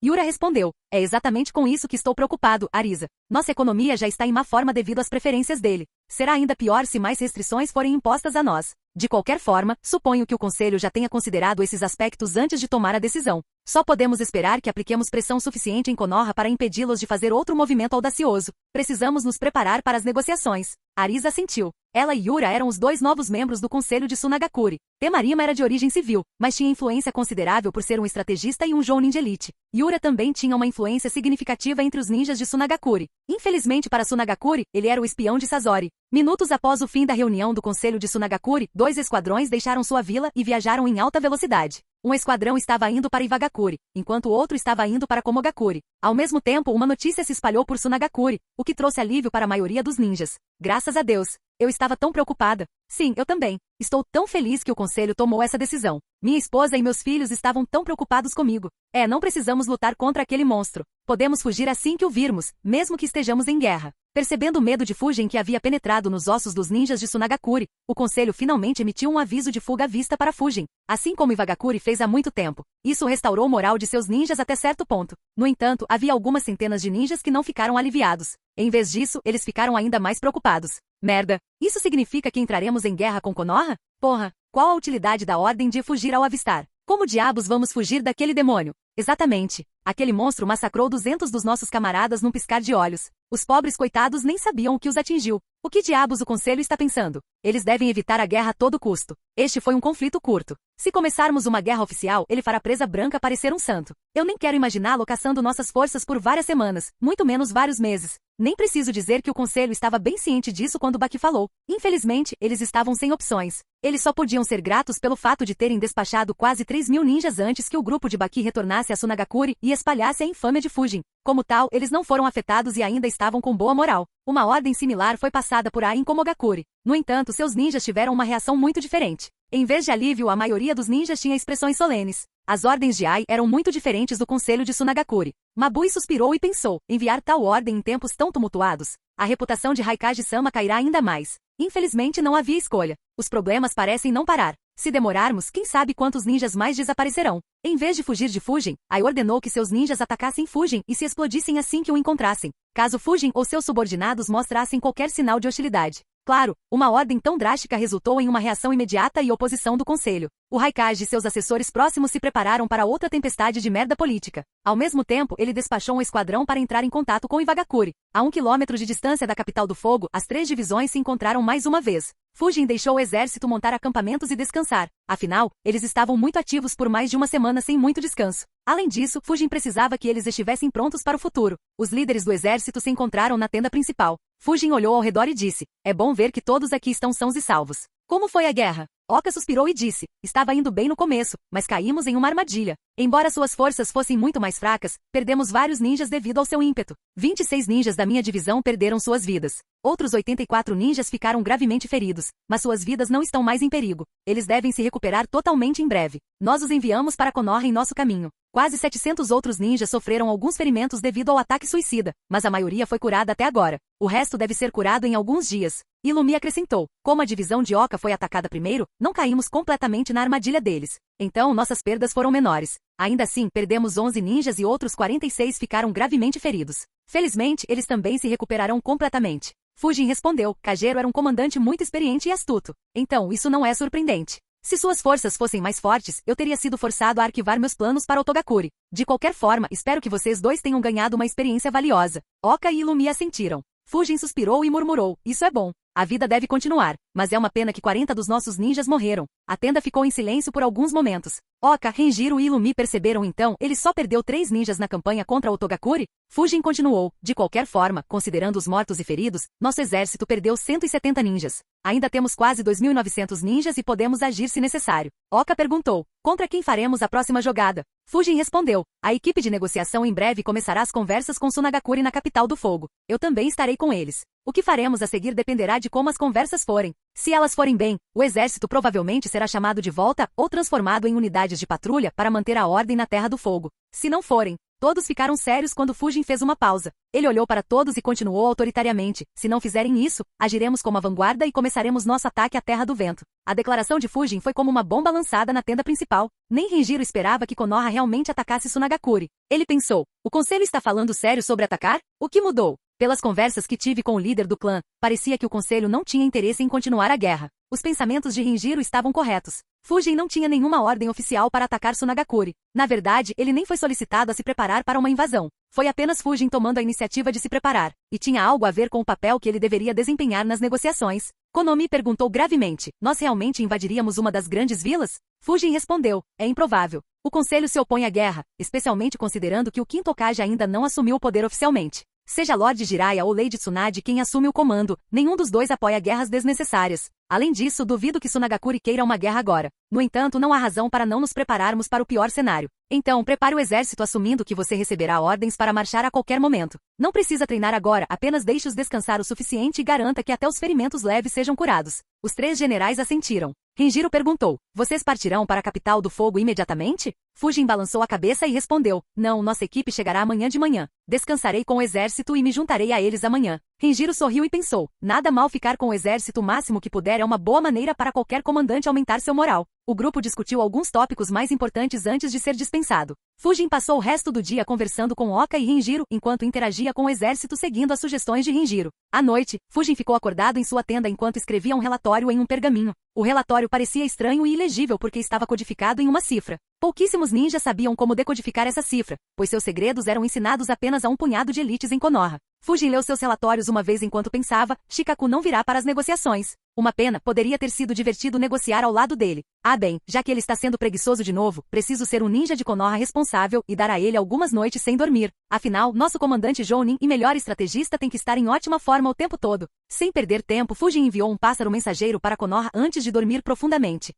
Yura respondeu: é exatamente com isso que estou preocupado, Arisa. Nossa economia já está em má forma devido às preferências dele. Será ainda pior se mais restrições forem impostas a nós. De qualquer forma, suponho que o Conselho já tenha considerado esses aspectos antes de tomar a decisão. Só podemos esperar que apliquemos pressão suficiente em Konoha para impedi-los de fazer outro movimento audacioso. Precisamos nos preparar para as negociações. Arisa assentiu. Ela e Yura eram os dois novos membros do conselho de Sunagakure. Temarima era de origem civil, mas tinha influência considerável por ser um estrategista e um Jounin de elite. Yura também tinha uma influência significativa entre os ninjas de Sunagakure. Infelizmente para Sunagakure, ele era o espião de Sasori. Minutos após o fim da reunião do conselho de Sunagakure, 2 esquadrões deixaram sua vila e viajaram em alta velocidade. Um esquadrão estava indo para Iwagakure, enquanto o outro estava indo para Komogakure. Ao mesmo tempo, uma notícia se espalhou por Sunagakure, o que trouxe alívio para a maioria dos ninjas. Graças a Deus. Eu estava tão preocupada. Sim, eu também. Estou tão feliz que o conselho tomou essa decisão. Minha esposa e meus filhos estavam tão preocupados comigo. Não precisamos lutar contra aquele monstro. Podemos fugir assim que o virmos, mesmo que estejamos em guerra. Percebendo o medo de Fujin que havia penetrado nos ossos dos ninjas de Sunagakure, o conselho finalmente emitiu um aviso de fuga à vista para Fujin, assim como Iwagakure fez há muito tempo. Isso restaurou o moral de seus ninjas até certo ponto. No entanto, havia algumas centenas de ninjas que não ficaram aliviados. Em vez disso, eles ficaram ainda mais preocupados. Merda! Isso significa que entraremos em guerra com Konoha? Porra! Qual a utilidade da ordem de fugir ao avistar? Como diabos vamos fugir daquele demônio? Exatamente. Aquele monstro massacrou 200 dos nossos camaradas num piscar de olhos. Os pobres coitados nem sabiam o que os atingiu. O que diabos o conselho está pensando? Eles devem evitar a guerra a todo custo. Este foi um conflito curto. Se começarmos uma guerra oficial, ele fará Presa Branca parecer um santo. Eu nem quero imaginá-lo caçando nossas forças por várias semanas, muito menos vários meses. Nem preciso dizer que o conselho estava bem ciente disso quando Baki falou. Infelizmente, eles estavam sem opções. Eles só podiam ser gratos pelo fato de terem despachado quase 3.000 ninjas antes que o grupo de Baki retornasse a Sunagakure e espalhasse a infâmia de Fujin. Como tal, eles não foram afetados e ainda estavam com boa moral. Uma ordem similar foi passada por Ai em Komogakure. No entanto, seus ninjas tiveram uma reação muito diferente. Em vez de alívio, a maioria dos ninjas tinha expressões solenes. As ordens de Ai eram muito diferentes do conselho de Sunagakure. Mabui suspirou e pensou, enviar tal ordem em tempos tão tumultuados? A reputação de Raikage-sama cairá ainda mais. Infelizmente não havia escolha. Os problemas parecem não parar. Se demorarmos, quem sabe quantos ninjas mais desaparecerão. Em vez de fugir de Fujin, Ai ordenou que seus ninjas atacassem Fujin e se explodissem assim que o encontrassem. Caso Fujin ou seus subordinados mostrassem qualquer sinal de hostilidade. Claro, uma ordem tão drástica resultou em uma reação imediata e oposição do conselho. O Raikage e seus assessores próximos se prepararam para outra tempestade de merda política. Ao mesmo tempo, ele despachou um esquadrão para entrar em contato com Iwagakure. A 1 quilômetro de distância da capital do fogo, as 3 divisões se encontraram mais uma vez. Fujin deixou o exército montar acampamentos e descansar. Afinal, eles estavam muito ativos por mais de uma semana sem muito descanso. Além disso, Fujin precisava que eles estivessem prontos para o futuro. Os líderes do exército se encontraram na tenda principal. Fujin olhou ao redor e disse, é bom ver que todos aqui estão sãos e salvos. Como foi a guerra? Oka suspirou e disse, estava indo bem no começo, mas caímos em uma armadilha. Embora suas forças fossem muito mais fracas, perdemos vários ninjas devido ao seu ímpeto. 26 ninjas da minha divisão perderam suas vidas. Outros 84 ninjas ficaram gravemente feridos, mas suas vidas não estão mais em perigo. Eles devem se recuperar totalmente em breve. Nós os enviamos para Konoha em nosso caminho. Quase 700 outros ninjas sofreram alguns ferimentos devido ao ataque suicida, mas a maioria foi curada até agora. O resto deve ser curado em alguns dias. Illumi acrescentou, como a divisão de Oka foi atacada primeiro, não caímos completamente na armadilha deles. Então nossas perdas foram menores. Ainda assim, perdemos 11 ninjas e outros 46 ficaram gravemente feridos. Felizmente, eles também se recuperarão completamente. Fujin respondeu, Kajero era um comandante muito experiente e astuto. Então, isso não é surpreendente. Se suas forças fossem mais fortes, eu teria sido forçado a arquivar meus planos para Otogakure. De qualquer forma, espero que vocês dois tenham ganhado uma experiência valiosa. Oka e Illumi assentiram. Fujin suspirou e murmurou, isso é bom. A vida deve continuar, mas é uma pena que 40 dos nossos ninjas morreram. A tenda ficou em silêncio por alguns momentos. Oka, Renjiro e Illumi perceberam então, ele só perdeu 3 ninjas na campanha contra Otogakure? Fujin continuou, de qualquer forma, considerando os mortos e feridos, nosso exército perdeu 170 ninjas. Ainda temos quase 2.900 ninjas e podemos agir se necessário. Oka perguntou, contra quem faremos a próxima jogada? Fujin respondeu, a equipe de negociação em breve começará as conversas com Sunagakure na capital do fogo. Eu também estarei com eles. O que faremos a seguir dependerá de como as conversas forem. Se elas forem bem, o exército provavelmente será chamado de volta ou transformado em unidades de patrulha para manter a ordem na Terra do Fogo. Se não forem, todos ficaram sérios quando Fujin fez uma pausa. Ele olhou para todos e continuou autoritariamente. Se não fizerem isso, agiremos como a vanguarda e começaremos nosso ataque à Terra do Vento. A declaração de Fujin foi como uma bomba lançada na tenda principal. Nem Renjiro esperava que Konoha realmente atacasse Sunagakure. Ele pensou, o conselho está falando sério sobre atacar? O que mudou? Pelas conversas que tive com o líder do clã, parecia que o conselho não tinha interesse em continuar a guerra. Os pensamentos de Renjiro estavam corretos. Fujin não tinha nenhuma ordem oficial para atacar Tsunagakure. Na verdade, ele nem foi solicitado a se preparar para uma invasão. Foi apenas Fujin tomando a iniciativa de se preparar, e tinha algo a ver com o papel que ele deveria desempenhar nas negociações. Konomi perguntou gravemente, nós realmente invadiríamos uma das grandes vilas? Fujin respondeu, é improvável. O conselho se opõe à guerra, especialmente considerando que o quinto Hokage ainda não assumiu o poder oficialmente. Seja Lord Jiraiya ou Lady Tsunade quem assume o comando, nenhum dos dois apoia guerras desnecessárias. Além disso, duvido que Tsunagakure queira uma guerra agora. No entanto, não há razão para não nos prepararmos para o pior cenário. Então, prepare o exército assumindo que você receberá ordens para marchar a qualquer momento. Não precisa treinar agora, apenas deixe-os descansar o suficiente e garanta que até os ferimentos leves sejam curados. Os 3 generais assentiram. Renjiro perguntou, vocês partirão para a capital do fogo imediatamente? Fujin balançou a cabeça e respondeu, não, nossa equipe chegará amanhã de manhã. Descansarei com o exército e me juntarei a eles amanhã. Renjiro sorriu e pensou, nada mal ficar com o exército o máximo que puder é uma boa maneira para qualquer comandante aumentar seu moral. O grupo discutiu alguns tópicos mais importantes antes de ser dispensado. Fujin passou o resto do dia conversando com Oka e Renjiro enquanto interagia com o exército seguindo as sugestões de Renjiro. À noite, Fujin ficou acordado em sua tenda enquanto escrevia um relatório em um pergaminho. O relatório parecia estranho e ilegível porque estava codificado em uma cifra. Pouquíssimos ninjas sabiam como decodificar essa cifra, pois seus segredos eram ensinados apenas a um punhado de elites em Konoha. Fujin leu seus relatórios uma vez enquanto pensava, Shikaku não virá para as negociações. Uma pena, poderia ter sido divertido negociar ao lado dele. Ah bem, já que ele está sendo preguiçoso de novo, preciso ser um ninja de Konoha responsável e dar a ele algumas noites sem dormir. Afinal, nosso comandante Jounin e melhor estrategista tem que estar em ótima forma o tempo todo. Sem perder tempo, Fujin enviou um pássaro mensageiro para Konoha antes de dormir profundamente.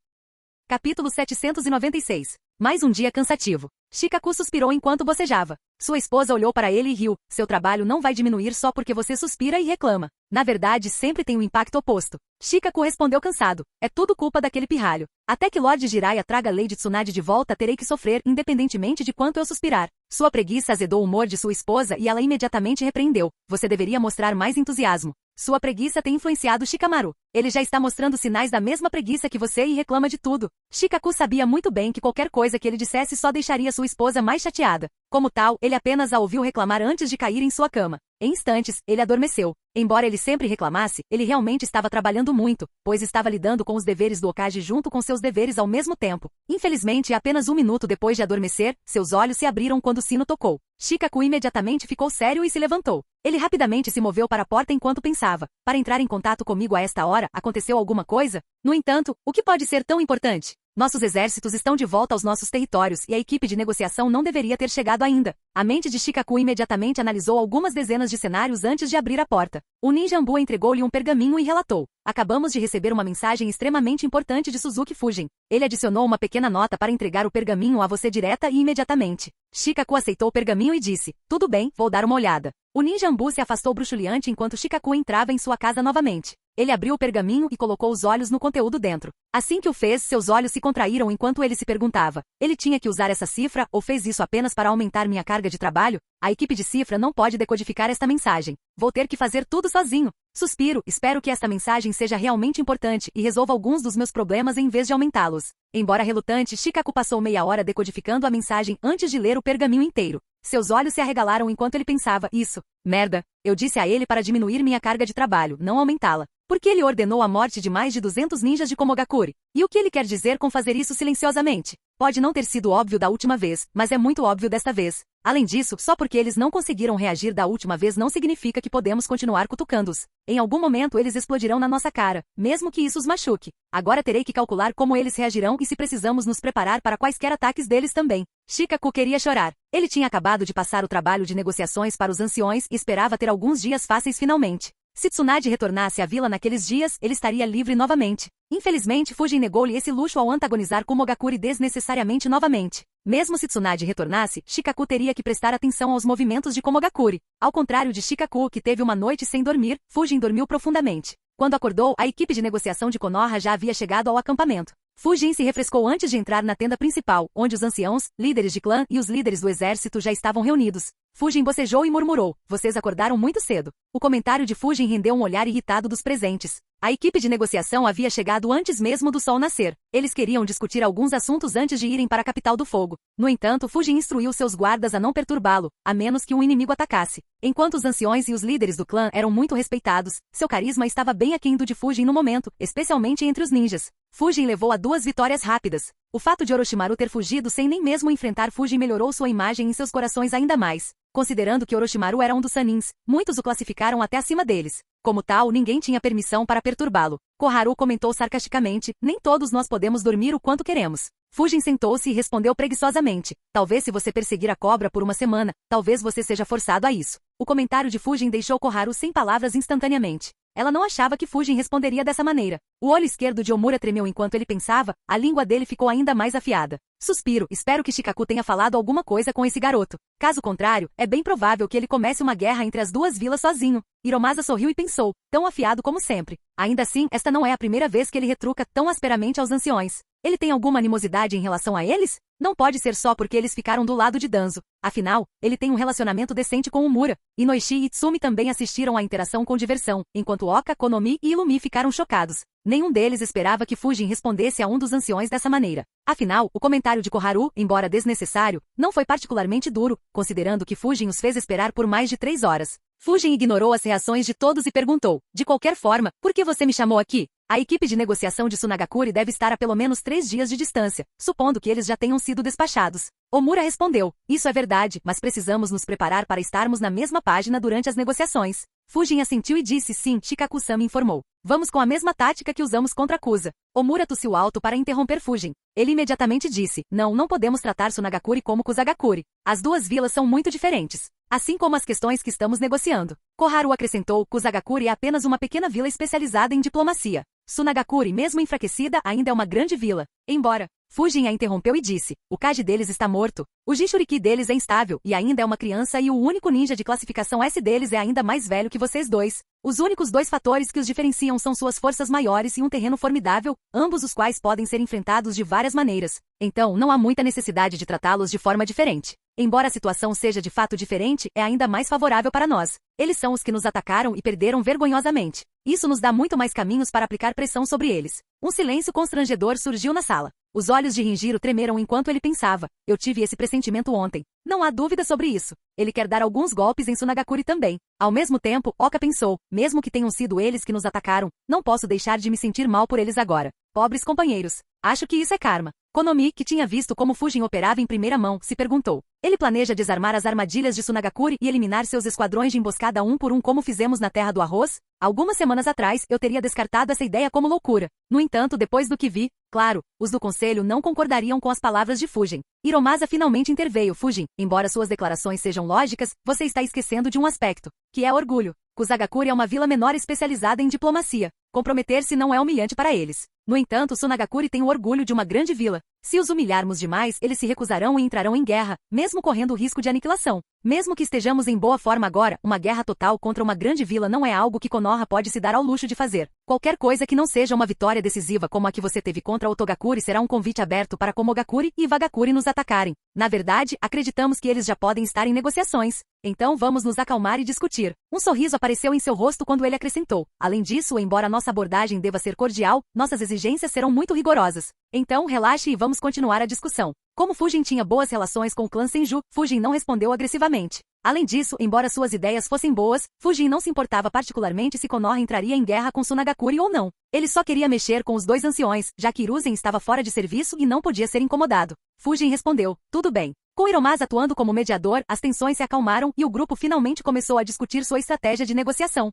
Capítulo 796. Mais um dia cansativo. Shikaku suspirou enquanto bocejava. Sua esposa olhou para ele e riu. Seu trabalho não vai diminuir só porque você suspira e reclama. Na verdade, sempre tem um impacto oposto. Shikaku respondeu cansado. É tudo culpa daquele pirralho. Até que Lord Jiraiya traga Lady Tsunade de volta, terei que sofrer, independentemente de quanto eu suspirar. Sua preguiça azedou o humor de sua esposa e ela imediatamente repreendeu. Você deveria mostrar mais entusiasmo. Sua preguiça tem influenciado Shikamaru. Ele já está mostrando sinais da mesma preguiça que você e reclama de tudo. Shikaku sabia muito bem que qualquer coisa que ele dissesse só deixaria sua esposa mais chateada. Como tal, ele apenas a ouviu reclamar antes de cair em sua cama. Em instantes, ele adormeceu. Embora ele sempre reclamasse, ele realmente estava trabalhando muito, pois estava lidando com os deveres do Hokage junto com seus deveres ao mesmo tempo. Infelizmente, apenas um minuto depois de adormecer, seus olhos se abriram quando o sino tocou. Shikaku imediatamente ficou sério e se levantou. Ele rapidamente se moveu para a porta enquanto pensava. Para entrar em contato comigo a esta hora, aconteceu alguma coisa? No entanto, o que pode ser tão importante? Nossos exércitos estão de volta aos nossos territórios e a equipe de negociação não deveria ter chegado ainda. A mente de Shikaku imediatamente analisou algumas dezenas de cenários antes de abrir a porta. O ninja Ambu entregou-lhe um pergaminho e relatou. Acabamos de receber uma mensagem extremamente importante de Suzuki Fujin. Ele adicionou uma pequena nota para entregar o pergaminho a você direta e imediatamente. Shikaku aceitou o pergaminho e disse, tudo bem, vou dar uma olhada. O ninja Ambu se afastou bruxuleante enquanto Shikaku entrava em sua casa novamente. Ele abriu o pergaminho e colocou os olhos no conteúdo dentro. Assim que o fez, seus olhos se contraíram enquanto ele se perguntava, ele tinha que usar essa cifra ou fez isso apenas para aumentar minha carga de trabalho? A equipe de cifra não pode decodificar esta mensagem. Vou ter que fazer tudo sozinho. Suspiro, espero que esta mensagem seja realmente importante e resolva alguns dos meus problemas em vez de aumentá-los. Embora relutante, Shikaku passou meia hora decodificando a mensagem antes de ler o pergaminho inteiro. Seus olhos se arregalaram enquanto ele pensava, isso. Merda, eu disse a ele para diminuir minha carga de trabalho, não aumentá-la. Porque ele ordenou a morte de mais de 200 ninjas de Komogakure. E o que ele quer dizer com fazer isso silenciosamente? Pode não ter sido óbvio da última vez, mas é muito óbvio desta vez. Além disso, só porque eles não conseguiram reagir da última vez não significa que podemos continuar cutucando-os. Em algum momento eles explodirão na nossa cara, mesmo que isso os machuque. Agora terei que calcular como eles reagirão e se precisamos nos preparar para quaisquer ataques deles também. Shikaku queria chorar. Ele tinha acabado de passar o trabalho de negociações para os anciões e esperava ter alguns dias fáceis finalmente. Se Tsunade retornasse à vila naqueles dias, ele estaria livre novamente. Infelizmente, Fujin negou-lhe esse luxo ao antagonizar Komogakure desnecessariamente novamente. Mesmo se Tsunade retornasse, Shikaku teria que prestar atenção aos movimentos de Komogakure. Ao contrário de Shikaku, que teve uma noite sem dormir, Fujin dormiu profundamente. Quando acordou, a equipe de negociação de Konoha já havia chegado ao acampamento. Fujin se refrescou antes de entrar na tenda principal, onde os anciãos, líderes de clã e os líderes do exército já estavam reunidos. Fujin bocejou e murmurou: vocês acordaram muito cedo. O comentário de Fujin rendeu um olhar irritado dos presentes. A equipe de negociação havia chegado antes mesmo do sol nascer. Eles queriam discutir alguns assuntos antes de irem para a capital do fogo. No entanto, Fujin instruiu seus guardas a não perturbá-lo, a menos que um inimigo atacasse. Enquanto os anciões e os líderes do clã eram muito respeitados, seu carisma estava bem aquém do de Fujin no momento, especialmente entre os ninjas. Fujin levou a 2 vitórias rápidas. O fato de Orochimaru ter fugido sem nem mesmo enfrentar Fujin melhorou sua imagem em seus corações ainda mais. Considerando que Orochimaru era um dos Sanins, muitos o classificaram até acima deles. Como tal, ninguém tinha permissão para perturbá-lo. Koharu comentou sarcasticamente: nem todos nós podemos dormir o quanto queremos. Fujin sentou-se e respondeu preguiçosamente: talvez se você perseguir a cobra por uma semana, talvez você seja forçado a isso. O comentário de Fujin deixou Koharu sem palavras instantaneamente. Ela não achava que Fujin responderia dessa maneira. O olho esquerdo de Omura tremeu enquanto ele pensava, a língua dele ficou ainda mais afiada. Suspiro, espero que Shikaku tenha falado alguma coisa com esse garoto. Caso contrário, é bem provável que ele comece uma guerra entre as 2 vilas sozinho. Hiromasa sorriu e pensou, tão afiado como sempre. Ainda assim, esta não é a primeira vez que ele retruca tão asperamente aos anciões. Ele tem alguma animosidade em relação a eles? Não pode ser só porque eles ficaram do lado de Danzo. Afinal, ele tem um relacionamento decente com Omura. Inoishi e Tsumi também assistiram à interação com diversão, enquanto Oka, Konomi e Illumi ficaram chocados. Nenhum deles esperava que Fujin respondesse a um dos anciões dessa maneira. Afinal, o comentário de Koharu, embora desnecessário, não foi particularmente duro, considerando que Fujin os fez esperar por mais de 3 horas. Fujin ignorou as reações de todos e perguntou: de qualquer forma, por que você me chamou aqui? A equipe de negociação de Sunagakure deve estar a pelo menos 3 dias de distância, supondo que eles já tenham sido despachados. Omura respondeu: isso é verdade, mas precisamos nos preparar para estarmos na mesma página durante as negociações. Fujin assentiu e disse sim, Shikaku-sama informou. Vamos com a mesma tática que usamos contra Kusa. Omura tossiu alto para interromper Fujin. Ele imediatamente disse: não podemos tratar Sunagakure como Kusagakure. As 2 vilas são muito diferentes. Assim como as questões que estamos negociando. Koharu acrescentou: Kusagakure é apenas uma pequena vila especializada em diplomacia. Sunagakure, mesmo enfraquecida, ainda é uma grande vila. Embora. Fujin a interrompeu e disse: o Kaji deles está morto. O Jinchuriki deles é instável, e ainda é uma criança e o único ninja de classificação S deles é ainda mais velho que vocês dois. Os únicos 2 fatores que os diferenciam são suas forças maiores e um terreno formidável, ambos os quais podem ser enfrentados de várias maneiras. Então, não há muita necessidade de tratá-los de forma diferente. Embora a situação seja de fato diferente, é ainda mais favorável para nós. Eles são os que nos atacaram e perderam vergonhosamente. Isso nos dá muito mais caminhos para aplicar pressão sobre eles. Um silêncio constrangedor surgiu na sala. Os olhos de Rinjiro tremeram enquanto ele pensava. Eu tive esse pressentimento ontem. Não há dúvida sobre isso. Ele quer dar alguns golpes em Sunagakure também. Ao mesmo tempo, Oka pensou, mesmo que tenham sido eles que nos atacaram, não posso deixar de me sentir mal por eles agora. Pobres companheiros. Acho que isso é karma. Konomi, que tinha visto como Fujin operava em primeira mão, se perguntou. Ele planeja desarmar as armadilhas de Sunagakure e eliminar seus esquadrões de emboscada um por um como fizemos na Terra do Arroz? Algumas semanas atrás, eu teria descartado essa ideia como loucura. No entanto, depois do que vi, claro, os do conselho não concordariam com as palavras de Fujin. Hiromasa finalmente interveio. Fujin, embora suas declarações sejam lógicas, você está esquecendo de um aspecto, que é orgulho. Kusagakure é uma vila menor especializada em diplomacia. Comprometer-se não é humilhante para eles. No entanto, Sunagakure tem o orgulho de uma grande vila. Se os humilharmos demais, eles se recusarão e entrarão em guerra, mesmo correndo o risco de aniquilação. Mesmo que estejamos em boa forma agora, uma guerra total contra uma grande vila não é algo que Konoha pode se dar ao luxo de fazer. Qualquer coisa que não seja uma vitória decisiva como a que você teve contra Otogakure será um convite aberto para Komogakure e Iwagakure nos atacarem. Na verdade, acreditamos que eles já podem estar em negociações. Então vamos nos acalmar e discutir. Um sorriso apareceu em seu rosto quando ele acrescentou. Além disso, embora nossa abordagem deva ser cordial, nossas exigências serão muito rigorosas. Então relaxe e vamos continuar a discussão. Como Fujin tinha boas relações com o clã Senju, Fujin não respondeu agressivamente. Além disso, embora suas ideias fossem boas, Fujin não se importava particularmente se Konoha entraria em guerra com Sunagakure ou não. Ele só queria mexer com os 2 anciões, já que Hiruzen estava fora de serviço e não podia ser incomodado. Fujin respondeu, tudo bem. Com Hiromasa atuando como mediador, as tensões se acalmaram e o grupo finalmente começou a discutir sua estratégia de negociação.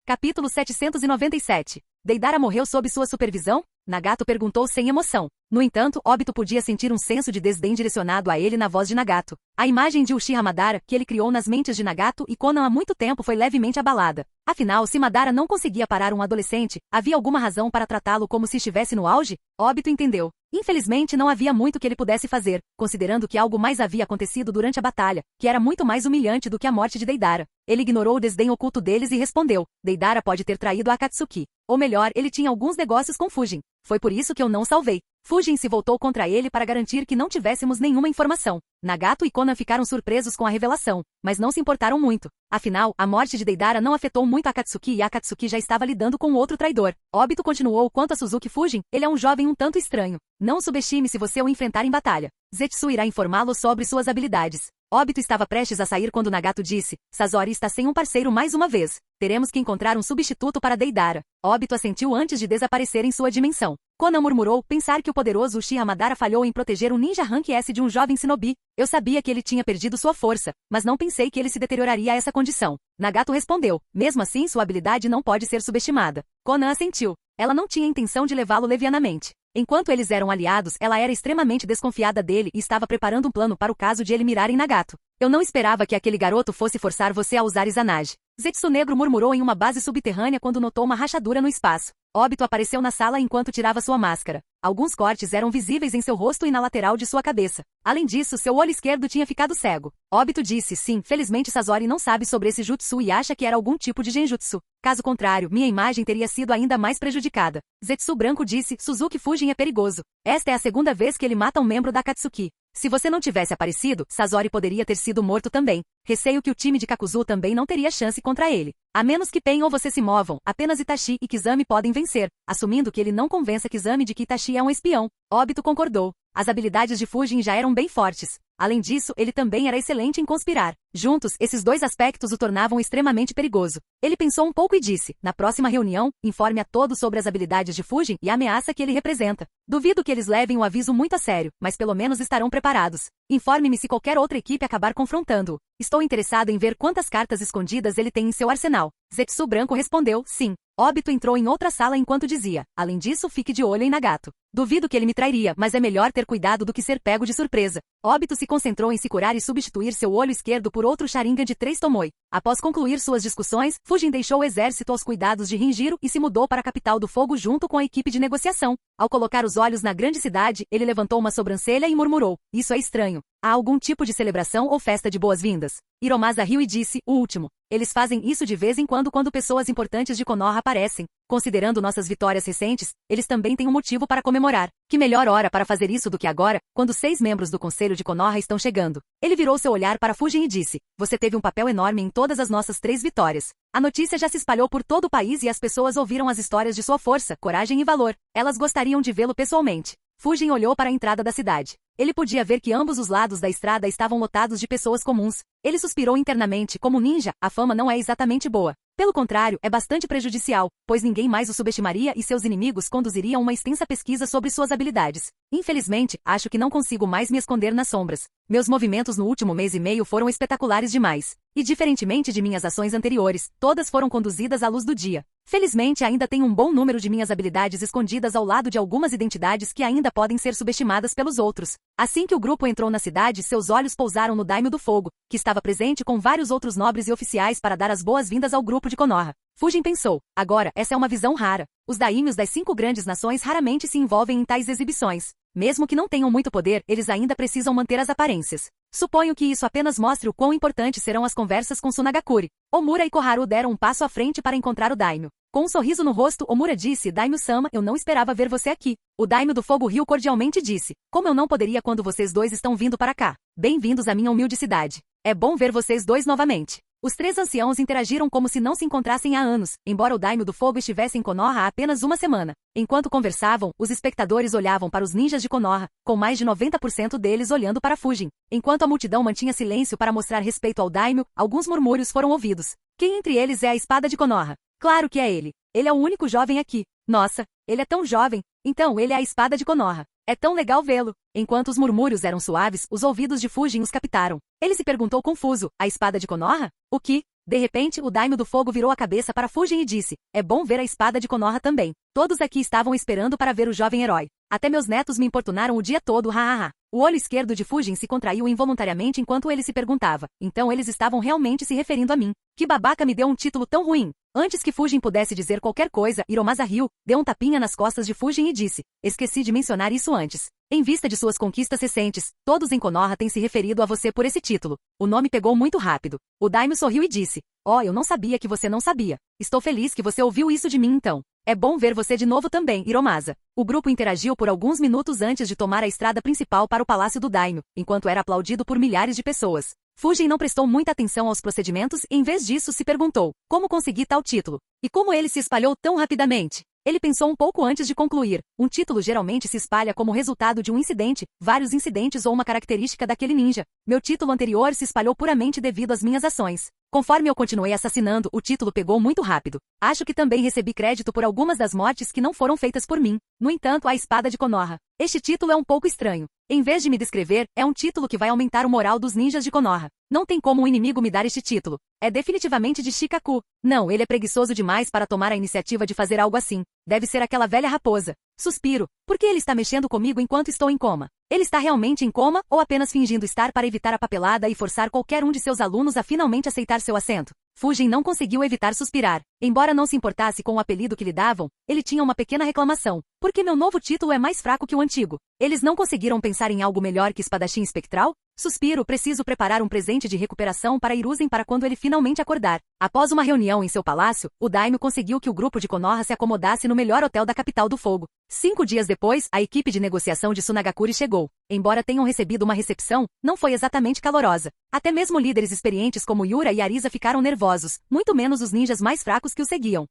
Capítulo 797. Deidara morreu sob sua supervisão? Nagato perguntou sem emoção. No entanto, Obito podia sentir um senso de desdém direcionado a ele na voz de Nagato. A imagem de Uchiha Madara, que ele criou nas mentes de Nagato e Konan há muito tempo foi levemente abalada. Afinal, se Madara não conseguia parar um adolescente, havia alguma razão para tratá-lo como se estivesse no auge? Obito entendeu. Infelizmente não havia muito que ele pudesse fazer, considerando que algo mais havia acontecido durante a batalha, que era muito mais humilhante do que a morte de Deidara. Ele ignorou o desdém oculto deles e respondeu, Deidara pode ter traído a Akatsuki. Ou melhor, ele tinha alguns negócios com Fujin. Foi por isso que eu não salvei. Fujin se voltou contra ele para garantir que não tivéssemos nenhuma informação. Nagato e Konan ficaram surpresos com a revelação, mas não se importaram muito. Afinal, a morte de Deidara não afetou muito Akatsuki e Akatsuki já estava lidando com outro traidor. Obito continuou: quanto a Suzuki Fujin, ele é um jovem um tanto estranho. Não o subestime se você o enfrentar em batalha. Zetsu irá informá-lo sobre suas habilidades. Obito estava prestes a sair quando Nagato disse: Sasori está sem um parceiro mais uma vez. Teremos que encontrar um substituto para Deidara. Obito assentiu antes de desaparecer em sua dimensão. Konan murmurou: pensar que o poderoso Uchiha Madara falhou em proteger um ninja rank S de um jovem shinobi. Eu sabia que ele tinha perdido sua força, mas não pensei que ele se deterioraria a essa condição. Nagato respondeu: mesmo assim sua habilidade não pode ser subestimada. Konan assentiu. Ela não tinha intenção de levá-lo levianamente. Enquanto eles eram aliados, ela era extremamente desconfiada dele e estava preparando um plano para o caso de ele mirar em Nagato. Eu não esperava que aquele garoto fosse forçar você a usar Izanagi. Zetsu Negro murmurou em uma base subterrânea quando notou uma rachadura no espaço. Obito apareceu na sala enquanto tirava sua máscara. Alguns cortes eram visíveis em seu rosto e na lateral de sua cabeça. Além disso, seu olho esquerdo tinha ficado cego. Obito disse: sim, felizmente Sasori não sabe sobre esse jutsu e acha que era algum tipo de genjutsu. Caso contrário, minha imagem teria sido ainda mais prejudicada. Zetsu Branco disse: Suzuki Fujin é perigoso. Esta é a segunda vez que ele mata um membro da Akatsuki. Se você não tivesse aparecido, Sasori poderia ter sido morto também. Receio que o time de Kakuzu também não teria chance contra ele. A menos que Pen ou você se movam, apenas Itachi e Kizami podem vencer, assumindo que ele não convença Kizami de que Itachi é um espião. Obito concordou. As habilidades de Fujin já eram bem fortes. Além disso, ele também era excelente em conspirar. Juntos, esses dois aspectos o tornavam extremamente perigoso. Ele pensou um pouco e disse: na próxima reunião, informe a todos sobre as habilidades de Fujin e a ameaça que ele representa. Duvido que eles levem o aviso muito a sério, mas pelo menos estarão preparados. Informe-me se qualquer outra equipe acabar confrontando-o. Estou interessado em ver quantas cartas escondidas ele tem em seu arsenal. Zetsu Branco respondeu: sim. Obito entrou em outra sala enquanto dizia: além disso, fique de olho em Nagato. Duvido que ele me trairia, mas é melhor ter cuidado do que ser pego de surpresa. Obito se concentrou em se curar e substituir seu olho esquerdo por outro Sharingan de 3 Tomoe. Após concluir suas discussões, Fujin deixou o exército aos cuidados de Rinjiro e se mudou para a capital do fogo junto com a equipe de negociação. Ao colocar os olhos na grande cidade, ele levantou uma sobrancelha e murmurou: isso é estranho. Há algum tipo de celebração ou festa de boas-vindas? Hiromasa riu e disse: o último. Eles fazem isso de vez em quando pessoas importantes de Konoha aparecem. Considerando nossas vitórias recentes, eles também têm um motivo para comemorar. Que melhor hora para fazer isso do que agora, quando 6 membros do Conselho de Konoha estão chegando. Ele virou seu olhar para Fujin e disse: você teve um papel enorme em todas as nossas 3 vitórias. A notícia já se espalhou por todo o país e as pessoas ouviram as histórias de sua força, coragem e valor. Elas gostariam de vê-lo pessoalmente. Fujin olhou para a entrada da cidade. Ele podia ver que ambos os lados da estrada estavam lotados de pessoas comuns. Ele suspirou internamente: como ninja, a fama não é exatamente boa. Pelo contrário, é bastante prejudicial, pois ninguém mais o subestimaria e seus inimigos conduziriam uma extensa pesquisa sobre suas habilidades. Infelizmente, acho que não consigo mais me esconder nas sombras. Meus movimentos no último mês e meio foram espetaculares demais. E diferentemente de minhas ações anteriores, todas foram conduzidas à luz do dia. Felizmente ainda tenho um bom número de minhas habilidades escondidas ao lado de algumas identidades que ainda podem ser subestimadas pelos outros. Assim que o grupo entrou na cidade, seus olhos pousaram no Daimyo do Fogo, que estava presente com vários outros nobres e oficiais para dar as boas-vindas ao grupo de Konoha. Fujin pensou: agora, essa é uma visão rara. Os daimyos das 5 grandes nações raramente se envolvem em tais exibições. Mesmo que não tenham muito poder, eles ainda precisam manter as aparências. Suponho que isso apenas mostre o quão importantes serão as conversas com Tsunagakure. Omura e Koharu deram um passo à frente para encontrar o Daimyo. Com um sorriso no rosto, Omura disse: Daimyo-sama, eu não esperava ver você aqui. O Daimyo do Fogo riu cordialmente e disse: como eu não poderia quando vocês dois estão vindo para cá? Bem-vindos à minha humilde cidade. É bom ver vocês dois novamente. Os 3 anciãos interagiram como se não se encontrassem há anos, embora o Daimyo do Fogo estivesse em Konoha há apenas uma semana. Enquanto conversavam, os espectadores olhavam para os ninjas de Konoha, com mais de 90% deles olhando para Fujin. Enquanto a multidão mantinha silêncio para mostrar respeito ao Daimyo, alguns murmúrios foram ouvidos. Quem entre eles é a espada de Konoha? Claro que é ele. Ele é o único jovem aqui. Nossa, ele é tão jovem. Então ele é a espada de Konoha. É tão legal vê-lo. Enquanto os murmúrios eram suaves, os ouvidos de Fujin os captaram. Ele se perguntou confuso: a espada de Konoha? O que? De repente, o Daimyo do Fogo virou a cabeça para Fujin e disse: é bom ver a espada de Konoha também. Todos aqui estavam esperando para ver o jovem herói. Até meus netos me importunaram o dia todo, hahaha. O olho esquerdo de Fujin se contraiu involuntariamente enquanto ele se perguntava. Então eles estavam realmente se referindo a mim. Que babaca me deu um título tão ruim? Antes que Fujin pudesse dizer qualquer coisa, Hiromasa riu, deu um tapinha nas costas de Fujin e disse: esqueci de mencionar isso antes. Em vista de suas conquistas recentes, todos em Konoha têm se referido a você por esse título. O nome pegou muito rápido. O Daimyo sorriu e disse: Oh, eu não sabia que você não sabia. Estou feliz que você ouviu isso de mim então. É bom ver você de novo também, Hiromasa. O grupo interagiu por alguns minutos antes de tomar a estrada principal para o palácio do Daimyo, enquanto era aplaudido por milhares de pessoas. Fujin não prestou muita atenção aos procedimentos e em vez disso se perguntou: como consegui tal título? E como ele se espalhou tão rapidamente? Ele pensou um pouco antes de concluir. Um título geralmente se espalha como resultado de um incidente, vários incidentes ou uma característica daquele ninja. Meu título anterior se espalhou puramente devido às minhas ações. Conforme eu continuei assassinando, o título pegou muito rápido. Acho que também recebi crédito por algumas das mortes que não foram feitas por mim. No entanto, a espada de Konoha. Este título é um pouco estranho. Em vez de me descrever, é um título que vai aumentar o moral dos ninjas de Konoha. Não tem como um inimigo me dar este título. É definitivamente de Shikaku. Não, ele é preguiçoso demais para tomar a iniciativa de fazer algo assim. Deve ser aquela velha raposa. Suspiro. Por que ele está mexendo comigo enquanto estou em coma? Ele está realmente em coma ou apenas fingindo estar para evitar a papelada e forçar qualquer um de seus alunos a finalmente aceitar seu assento? Fujin não conseguiu evitar suspirar. Embora não se importasse com o apelido que lhe davam, ele tinha uma pequena reclamação. Por que meu novo título é mais fraco que o antigo? Eles não conseguiram pensar em algo melhor que espadachim espectral? Suspiro, preciso preparar um presente de recuperação para Hiruzen para quando ele finalmente acordar. Após uma reunião em seu palácio, o Daimyo conseguiu que o grupo de Konoha se acomodasse no melhor hotel da capital do fogo. 5 dias depois, a equipe de negociação de Sunagakure chegou. Embora tenham recebido uma recepção, não foi exatamente calorosa. Até mesmo líderes experientes como Yura e Arisa ficaram nervosos, muito menos os ninjas mais fracos que o seguiam.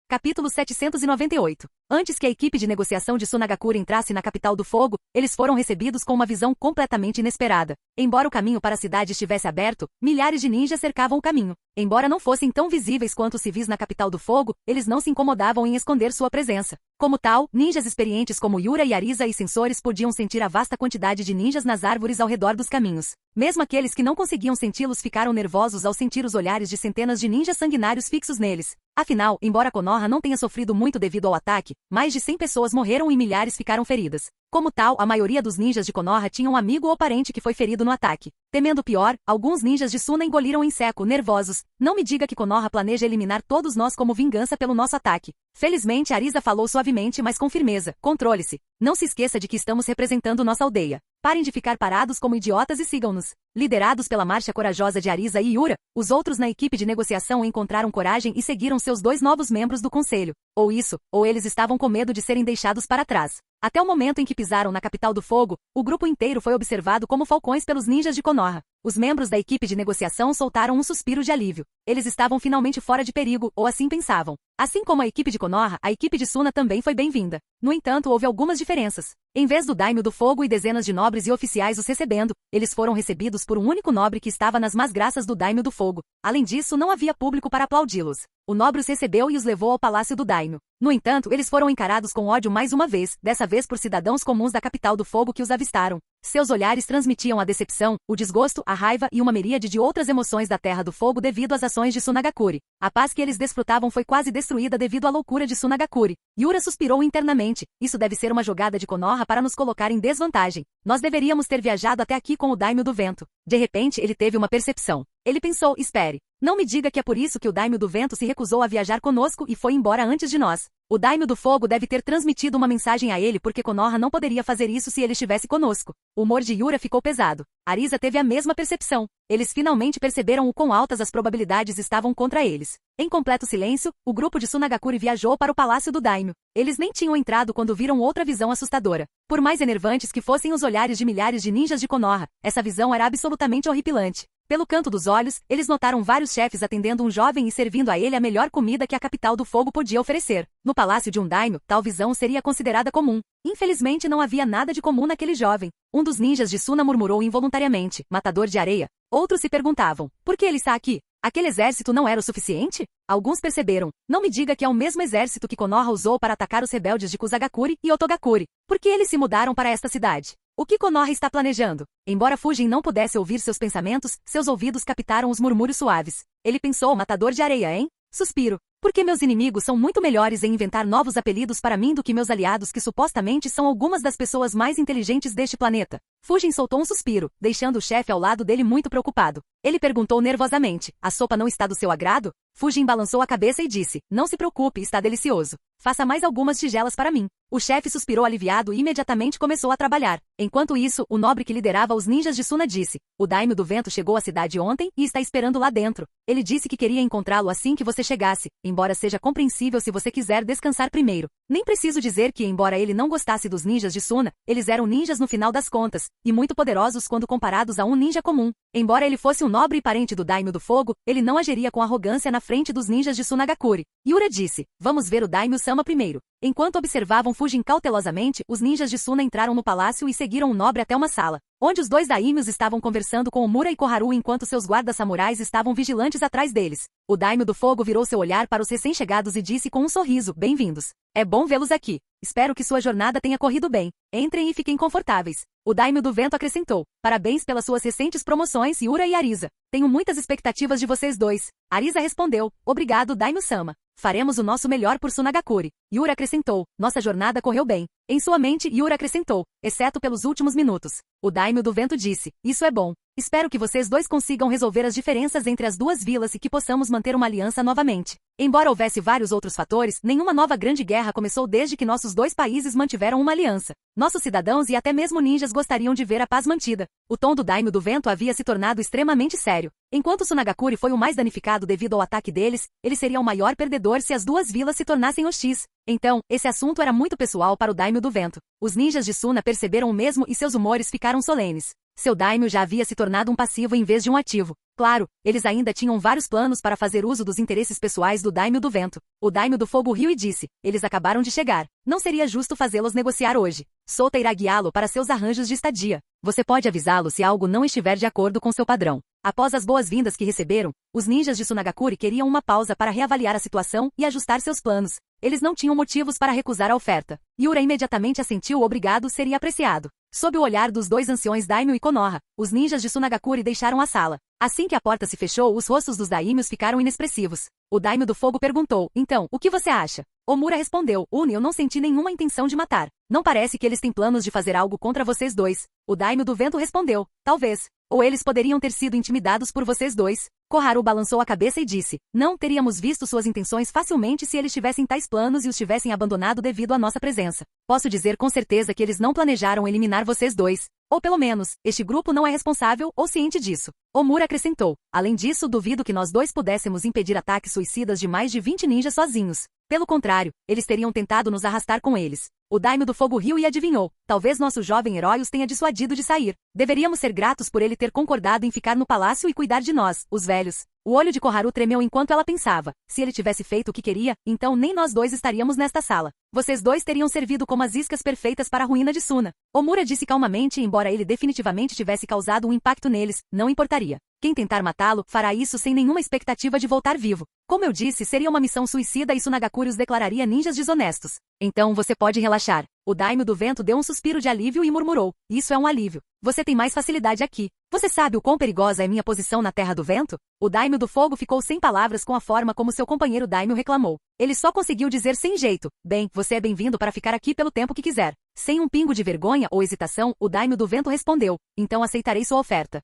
Capítulo 798. Antes que a equipe de negociação de Sunagakure entrasse na capital do fogo, eles foram recebidos com uma visão completamente inesperada. Embora o caminho para a cidade estivesse aberto, milhares de ninjas cercavam o caminho. Embora não fossem tão visíveis quanto os civis na capital do fogo, eles não se incomodavam em esconder sua presença. Como tal, ninjas experientes como Yura e Arisa e sensores podiam sentir a vasta quantidade de ninjas nas árvores ao redor dos caminhos. Mesmo aqueles que não conseguiam senti-los ficaram nervosos ao sentir os olhares de centenas de ninjas sanguinários fixos neles. Afinal, embora Konoha não tenha sofrido muito devido ao ataque, mais de 100 pessoas morreram e milhares ficaram feridas. Como tal, a maioria dos ninjas de Konoha tinha um amigo ou parente que foi ferido no ataque. Temendo o pior, alguns ninjas de Suna engoliram em seco, nervosos. Não me diga que Konoha planeja eliminar todos nós como vingança pelo nosso ataque. Felizmente, Arisa falou suavemente, mas com firmeza. Controle-se. Não se esqueça de que estamos representando nossa aldeia. Parem de ficar parados como idiotas e sigam-nos. Liderados pela marcha corajosa de Arisa e Yura, os outros na equipe de negociação encontraram coragem e seguiram seus 2 novos membros do conselho. Ou isso, ou eles estavam com medo de serem deixados para trás. Até o momento em que pisaram na capital do fogo, o grupo inteiro foi observado como falcões pelos ninjas de Konoha. Os membros da equipe de negociação soltaram um suspiro de alívio. Eles estavam finalmente fora de perigo, ou assim pensavam. Assim como a equipe de Konoha, a equipe de Suna também foi bem-vinda. No entanto, houve algumas diferenças. Em vez do Daimyo do fogo e dezenas de nobres e oficiais os recebendo, eles foram recebidos por um único nobre que estava nas más graças do Daimyo do fogo. Além disso, não havia público para aplaudi-los. O nobre os recebeu e os levou ao palácio do Daimyo. No entanto, eles foram encarados com ódio mais uma vez, dessa vez por cidadãos comuns da capital do fogo que os avistaram. Seus olhares transmitiam a decepção, o desgosto, a raiva e uma miríade de outras emoções da Terra do Fogo devido às ações de Sunagakure. A paz que eles desfrutavam foi quase destruída devido à loucura de Sunagakure. Yura suspirou internamente. Isso deve ser uma jogada de Konoha para nos colocar em desvantagem. Nós deveríamos ter viajado até aqui com o Daimyo do Vento. De repente, ele teve uma percepção. Ele pensou, espere. Não me diga que é por isso que o Daimyo do Vento se recusou a viajar conosco e foi embora antes de nós. O Daimyo do Fogo deve ter transmitido uma mensagem a ele porque Konoha não poderia fazer isso se ele estivesse conosco. O humor de Yura ficou pesado. Arisa teve a mesma percepção. Eles finalmente perceberam o quão altas as probabilidades estavam contra eles. Em completo silêncio, o grupo de Sunagakure viajou para o palácio do Daimyo. Eles nem tinham entrado quando viram outra visão assustadora. Por mais enervantes que fossem os olhares de milhares de ninjas de Konoha, essa visão era absolutamente horripilante. Pelo canto dos olhos, eles notaram vários chefes atendendo um jovem e servindo a ele a melhor comida que a capital do fogo podia oferecer. No palácio de um daimyo, tal visão seria considerada comum. Infelizmente não havia nada de comum naquele jovem. Um dos ninjas de Suna murmurou involuntariamente, matador de areia. Outros se perguntavam, por que ele está aqui? Aquele exército não era o suficiente? Alguns perceberam. Não me diga que é o mesmo exército que Konoha usou para atacar os rebeldes de Kusagakure e Otogakure. Por que eles se mudaram para esta cidade? O que Konoha está planejando? Embora Fujin não pudesse ouvir seus pensamentos, seus ouvidos captaram os murmúrios suaves. Ele pensou, matador de areia, hein? Suspiro. Porque meus inimigos são muito melhores em inventar novos apelidos para mim do que meus aliados que supostamente são algumas das pessoas mais inteligentes deste planeta. Fujin soltou um suspiro, deixando o chefe ao lado dele muito preocupado. Ele perguntou nervosamente, a sopa não está do seu agrado? Fujin balançou a cabeça e disse, não se preocupe, está delicioso. Faça mais algumas tigelas para mim. O chefe suspirou aliviado e imediatamente começou a trabalhar. Enquanto isso, o nobre que liderava os ninjas de Suna disse, o Daimyo do Vento chegou à cidade ontem e está esperando lá dentro. Ele disse que queria encontrá-lo assim que você chegasse, embora seja compreensível se você quiser descansar primeiro. Nem preciso dizer que, embora ele não gostasse dos ninjas de Suna, eles eram ninjas no final das contas, e muito poderosos quando comparados a um ninja comum. Embora ele fosse um nobre e parente do Daimyo do Fogo, ele não agiria com arrogância na frente dos ninjas de Sunagakure. Yura disse, vamos ver o Daimyo-sama primeiro. Enquanto observavam Fujin cautelosamente, os ninjas de Suna entraram no palácio e seguiram o nobre até uma sala, onde os dois daimyos estavam conversando com Omura e Koharu enquanto seus guardas samurais estavam vigilantes atrás deles. O Daimyo do Fogo virou seu olhar para os recém-chegados e disse com um sorriso, bem-vindos. É bom vê-los aqui. Espero que sua jornada tenha corrido bem. Entrem e fiquem confortáveis. O Daimyo do Vento acrescentou, parabéns pelas suas recentes promoções, Yura e Arisa. Tenho muitas expectativas de vocês dois. Arisa respondeu, obrigado, Daimyo-sama. Faremos o nosso melhor por Sunagakure. Yura acrescentou, nossa jornada correu bem. Em sua mente, Yura acrescentou, exceto pelos últimos minutos. O Daimyo do Vento disse, isso é bom. Espero que vocês dois consigam resolver as diferenças entre as duas vilas e que possamos manter uma aliança novamente. Embora houvesse vários outros fatores, nenhuma nova grande guerra começou desde que nossos dois países mantiveram uma aliança. Nossos cidadãos e até mesmo ninjas gostariam de ver a paz mantida. O tom do Daimyo do Vento havia se tornado extremamente sério. Enquanto Sunagakure foi o mais danificado devido ao ataque deles, ele seria o maior perdedor se as duas vilas se tornassem hostis. Então, esse assunto era muito pessoal para o Daimyo do Vento. Os ninjas de Suna perceberam o mesmo e seus humores ficaram solenes. Seu Daimyo já havia se tornado um passivo em vez de um ativo. Claro, eles ainda tinham vários planos para fazer uso dos interesses pessoais do Daimyo do Vento. O Daimyo do Fogo riu e disse, eles acabaram de chegar. Não seria justo fazê-los negociar hoje. Sota irá guiá-lo para seus arranjos de estadia. Você pode avisá-lo se algo não estiver de acordo com seu padrão. Após as boas-vindas que receberam, os ninjas de Sunagakure queriam uma pausa para reavaliar a situação e ajustar seus planos. Eles não tinham motivos para recusar a oferta. Yura imediatamente assentiu obrigado seria apreciado. Sob o olhar dos dois anciões Daimyo e Konoha, os ninjas de Sunagakure deixaram a sala. Assim que a porta se fechou, os rostos dos daimyos ficaram inexpressivos. O Daimyo do Fogo perguntou, então, o que você acha? Omura respondeu, eu não senti nenhuma intenção de matar. Não parece que eles têm planos de fazer algo contra vocês dois. O Daimyo do Vento respondeu, talvez. Ou eles poderiam ter sido intimidados por vocês dois. Koharu balançou a cabeça e disse, não teríamos visto suas intenções facilmente se eles tivessem tais planos e os tivessem abandonado devido à nossa presença. Posso dizer com certeza que eles não planejaram eliminar vocês dois. Ou pelo menos, este grupo não é responsável ou ciente disso. Omura acrescentou, além disso duvido que nós dois pudéssemos impedir ataques suicidas de mais de 20 ninjas sozinhos. Pelo contrário, eles teriam tentado nos arrastar com eles. O Daimyo do Fogo riu e adivinhou. Talvez nosso jovem herói os tenha dissuadido de sair. Deveríamos ser gratos por ele ter concordado em ficar no palácio e cuidar de nós, os velhos. O olho de Koharu tremeu enquanto ela pensava. Se ele tivesse feito o que queria, então nem nós dois estaríamos nesta sala. Vocês dois teriam servido como as iscas perfeitas para a ruína de Suna. Omura disse calmamente e embora ele definitivamente tivesse causado um impacto neles, não importaria. Quem tentar matá-lo, fará isso sem nenhuma expectativa de voltar vivo. Como eu disse, seria uma missão suicida e Sunagakure os declararia ninjas desonestos. Então você pode relaxar. O Daimyo do Vento deu um suspiro de alívio e murmurou, isso é um alívio. Você tem mais facilidade aqui. Você sabe o quão perigosa é minha posição na Terra do Vento? O Daimyo do Fogo ficou sem palavras com a forma como seu companheiro Daimyo reclamou. Ele só conseguiu dizer sem jeito, bem, você é bem-vindo para ficar aqui pelo tempo que quiser. Sem um pingo de vergonha ou hesitação, o Daimyo do Vento respondeu, então aceitarei sua oferta.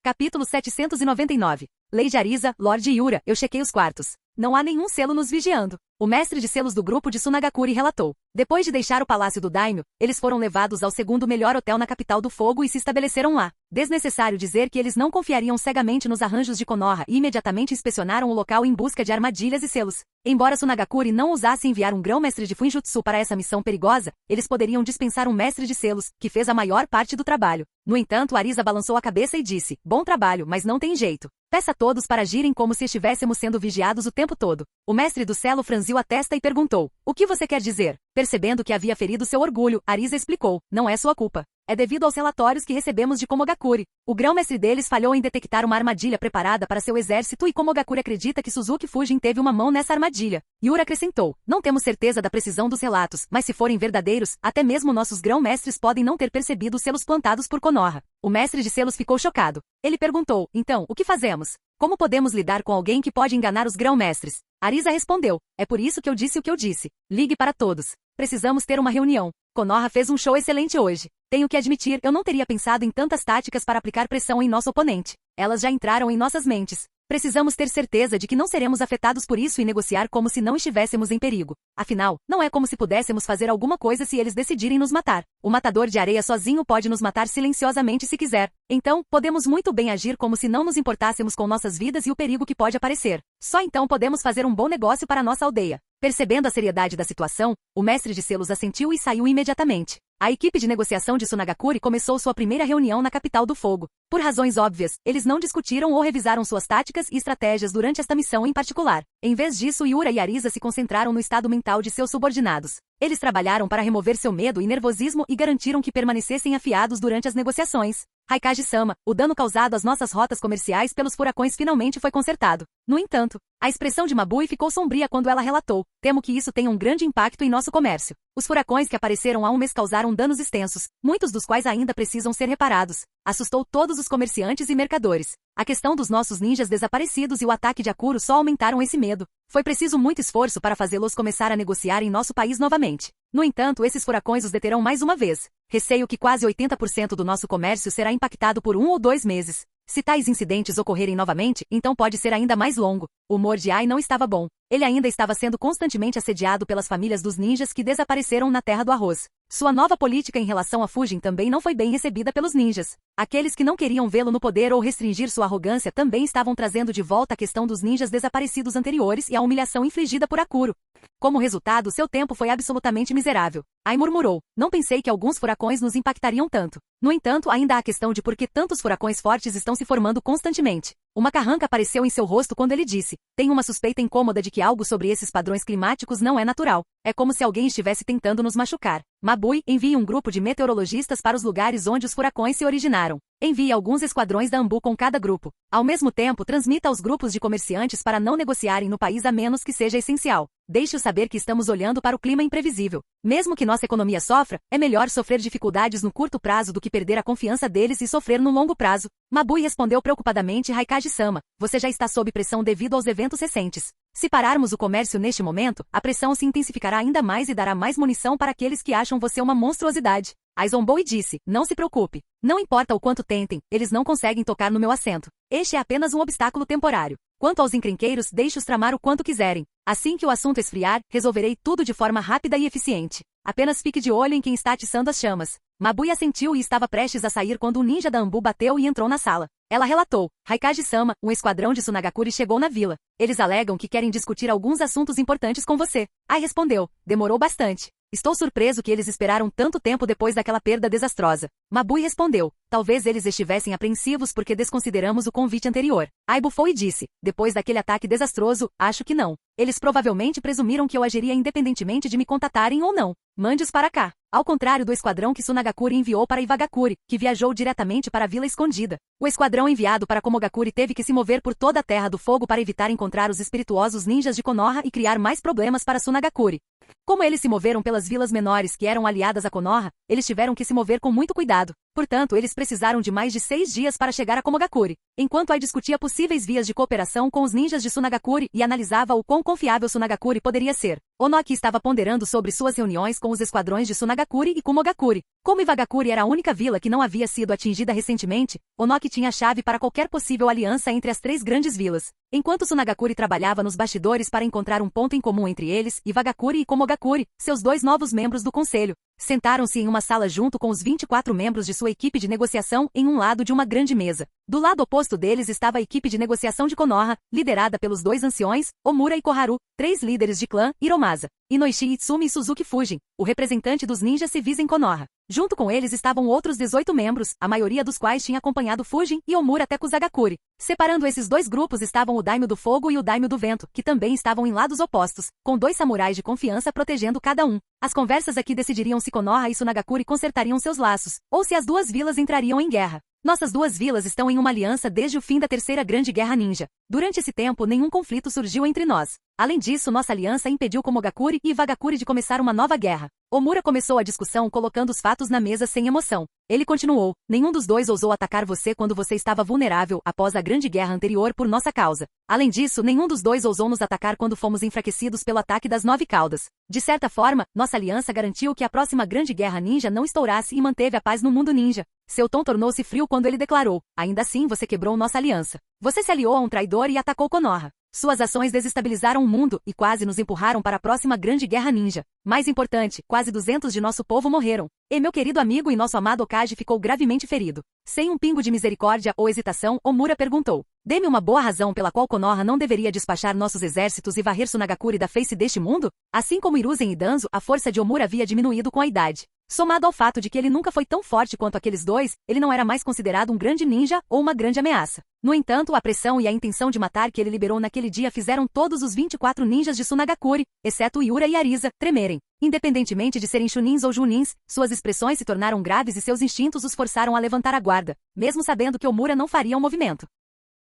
Capítulo 799. Lei de Arisa, Lorde Yura, eu chequei os quartos. Não há nenhum selo nos vigiando. O mestre de selos do grupo de Sunagakure relatou. Depois de deixar o palácio do Daimyo, eles foram levados ao segundo melhor hotel na capital do fogo e se estabeleceram lá. Desnecessário dizer que eles não confiariam cegamente nos arranjos de Konoha e imediatamente inspecionaram o local em busca de armadilhas e selos. Embora Sunagakure não ousasse enviar um grão-mestre de Fuinjutsu para essa missão perigosa, eles poderiam dispensar um mestre de selos, que fez a maior parte do trabalho. No entanto, Arisa balançou a cabeça e disse, bom trabalho, mas não tem jeito. Peça a todos para agirem como se estivéssemos sendo vigiados o tempo todo. O mestre do selo franziu a testa e perguntou, o que você quer dizer? Percebendo que havia ferido seu orgulho, Arisa explicou, não é sua culpa. É devido aos relatórios que recebemos de Komogakure. O grão-mestre deles falhou em detectar uma armadilha preparada para seu exército e Komogakure acredita que Suzuki Fujin teve uma mão nessa armadilha. Yura acrescentou, não temos certeza da precisão dos relatos, mas se forem verdadeiros, até mesmo nossos grão-mestres podem não ter percebido os selos plantados por Konoha. O mestre de selos ficou chocado. Ele perguntou, então, o que fazemos? Como podemos lidar com alguém que pode enganar os grão-mestres? Arisa respondeu, é por isso que eu disse o que eu disse. Ligue para todos. Precisamos ter uma reunião. Konoha fez um show excelente hoje. Tenho que admitir, eu não teria pensado em tantas táticas para aplicar pressão em nosso oponente. Elas já entraram em nossas mentes. Precisamos ter certeza de que não seremos afetados por isso e negociar como se não estivéssemos em perigo. Afinal, não é como se pudéssemos fazer alguma coisa se eles decidirem nos matar. O matador de areia sozinho pode nos matar silenciosamente se quiser. Então, podemos muito bem agir como se não nos importássemos com nossas vidas e o perigo que pode aparecer. Só então podemos fazer um bom negócio para nossa aldeia. Percebendo a seriedade da situação, o mestre de selos assentiu e saiu imediatamente. A equipe de negociação de Sunagakure começou sua primeira reunião na capital do fogo. Por razões óbvias, eles não discutiram ou revisaram suas táticas e estratégias durante esta missão em particular. Em vez disso, Yura e Arisa se concentraram no estado mental de seus subordinados. Eles trabalharam para remover seu medo e nervosismo e garantiram que permanecessem afiados durante as negociações. Raikage-sama, o dano causado às nossas rotas comerciais pelos furacões finalmente foi consertado. No entanto, a expressão de Mabui ficou sombria quando ela relatou: temo que isso tenha um grande impacto em nosso comércio. Os furacões que apareceram há um mês causaram danos extensos, muitos dos quais ainda precisam ser reparados. Assustou todos os comerciantes e mercadores. A questão dos nossos ninjas desaparecidos e o ataque de Akuro só aumentaram esse medo. Foi preciso muito esforço para fazê-los começar a negociar em nosso país novamente. No entanto, esses furacões os deterão mais uma vez. Receio que quase 80% do nosso comércio será impactado por 1 ou 2 meses. Se tais incidentes ocorrerem novamente, então pode ser ainda mais longo. O humor de Ai não estava bom. Ele ainda estava sendo constantemente assediado pelas famílias dos ninjas que desapareceram na Terra do Arroz. Sua nova política em relação a Fujin também não foi bem recebida pelos ninjas. Aqueles que não queriam vê-lo no poder ou restringir sua arrogância também estavam trazendo de volta a questão dos ninjas desaparecidos anteriores e a humilhação infligida por Akuro. Como resultado, seu tempo foi absolutamente miserável. Ai murmurou: não pensei que alguns furacões nos impactariam tanto. No entanto, ainda há a questão de por que tantos furacões fortes estão se formando constantemente. Uma carranca apareceu em seu rosto quando ele disse: tenho uma suspeita incômoda de que algo sobre esses padrões climáticos não é natural. É como se alguém estivesse tentando nos machucar. Mabui, envie um grupo de meteorologistas para os lugares onde os furacões se originaram. Envie alguns esquadrões da Ambu com cada grupo. Ao mesmo tempo, transmita aos grupos de comerciantes para não negociarem no país a menos que seja essencial. Deixe-os saber que estamos olhando para o clima imprevisível. Mesmo que nossa economia sofra, é melhor sofrer dificuldades no curto prazo do que perder a confiança deles e sofrer no longo prazo. Mabui respondeu preocupadamente: Raikage-sama, você já está sob pressão devido aos eventos recentes. Se pararmos o comércio neste momento, a pressão se intensificará ainda mais e dará mais munição para aqueles que acham você uma monstruosidade. Ai zombou e disse: não se preocupe. Não importa o quanto tentem, eles não conseguem tocar no meu assento. Este é apenas um obstáculo temporário. Quanto aos encrenqueiros, deixe-os tramar o quanto quiserem. Assim que o assunto esfriar, resolverei tudo de forma rápida e eficiente. Apenas fique de olho em quem está atiçando as chamas. Mabui assentiu e estava prestes a sair quando um ninja da Ambu bateu e entrou na sala. Ela relatou: Raikage-sama, um esquadrão de Sunagakure chegou na vila. Eles alegam que querem discutir alguns assuntos importantes com você. Ai respondeu: demorou bastante. Estou surpreso que eles esperaram tanto tempo depois daquela perda desastrosa. Mabui respondeu: talvez eles estivessem apreensivos porque desconsideramos o convite anterior. Ai bufou e disse: depois daquele ataque desastroso, acho que não. Eles provavelmente presumiram que eu agiria independentemente de me contatarem ou não. Mande-os para cá. Ao contrário do esquadrão que Sunagakure enviou para Iwagakure, que viajou diretamente para a Vila Escondida. O esquadrão enviado para Komogakure teve que se mover por toda a Terra do Fogo para evitar encontrar os espirituosos ninjas de Konoha e criar mais problemas para Sunagakure. Como eles se moveram pelas vilas menores que eram aliadas a Konoha, eles tiveram que se mover com muito cuidado. Portanto, eles precisaram de mais de 6 dias para chegar a Komogakure. Enquanto Ai discutia possíveis vias de cooperação com os ninjas de Sunagakure e analisava o quão confiável Sunagakure poderia ser, Onoki estava ponderando sobre suas reuniões com os esquadrões de Sunagakure e Kumogakure. Como Iwagakure era a única vila que não havia sido atingida recentemente, Onoki tinha a chave para qualquer possível aliança entre as 3 grandes vilas. Enquanto Sunagakure trabalhava nos bastidores para encontrar um ponto em comum entre eles, Iwagakure e Komogakure, seus 2 novos membros do conselho, sentaram-se em uma sala junto com os 24 membros de sua equipe de negociação em um lado de uma grande mesa. Do lado oposto deles estava a equipe de negociação de Konoha, liderada pelos 2 anciões, Omura e Koharu, 3 líderes de clã, Hiromasa, Inoishi Itsumi e Suzuki Fujin, o representante dos ninjas civis em Konoha. Junto com eles estavam outros 18 membros, a maioria dos quais tinha acompanhado Fujin e Omura até Kusagakure. Separando esses 2 grupos estavam o Daimyo do Fogo e o Daimyo do Vento, que também estavam em lados opostos, com 2 samurais de confiança protegendo cada um. As conversas aqui decidiriam se Konoha e Sunagakure consertariam seus laços, ou se as 2 vilas entrariam em guerra. Nossas 2 vilas estão em uma aliança desde o fim da Terceira Grande Guerra Ninja. Durante esse tempo, nenhum conflito surgiu entre nós. Além disso, nossa aliança impediu Komogakure e Iwagakure de começar uma nova guerra. Omura começou a discussão colocando os fatos na mesa sem emoção. Ele continuou: nenhum dos dois ousou atacar você quando você estava vulnerável após a grande guerra anterior por nossa causa. Além disso, nenhum dos dois ousou nos atacar quando fomos enfraquecidos pelo ataque das 9 caudas. De certa forma, nossa aliança garantiu que a próxima grande guerra ninja não estourasse e manteve a paz no mundo ninja. Seu tom tornou-se frio quando ele declarou: ainda assim você quebrou nossa aliança. Você se aliou a um traidor e atacou Konoha. Suas ações desestabilizaram o mundo e quase nos empurraram para a próxima grande guerra ninja. Mais importante, quase 200 de nosso povo morreram. E meu querido amigo e nosso amado Okage ficou gravemente ferido. Sem um pingo de misericórdia ou hesitação, Omura perguntou: dê-me uma boa razão pela qual Konoha não deveria despachar nossos exércitos e varrer Sunagakure da face deste mundo? Assim como Hiruzen e Danzo, a força de Omura havia diminuído com a idade. Somado ao fato de que ele nunca foi tão forte quanto aqueles dois, ele não era mais considerado um grande ninja ou uma grande ameaça. No entanto, a pressão e a intenção de matar que ele liberou naquele dia fizeram todos os 24 ninjas de Sunagakure, exceto Yura e Arisa, tremerem. Independentemente de serem chunins ou junins, suas expressões se tornaram graves e seus instintos os forçaram a levantar a guarda, mesmo sabendo que Omura não faria um movimento.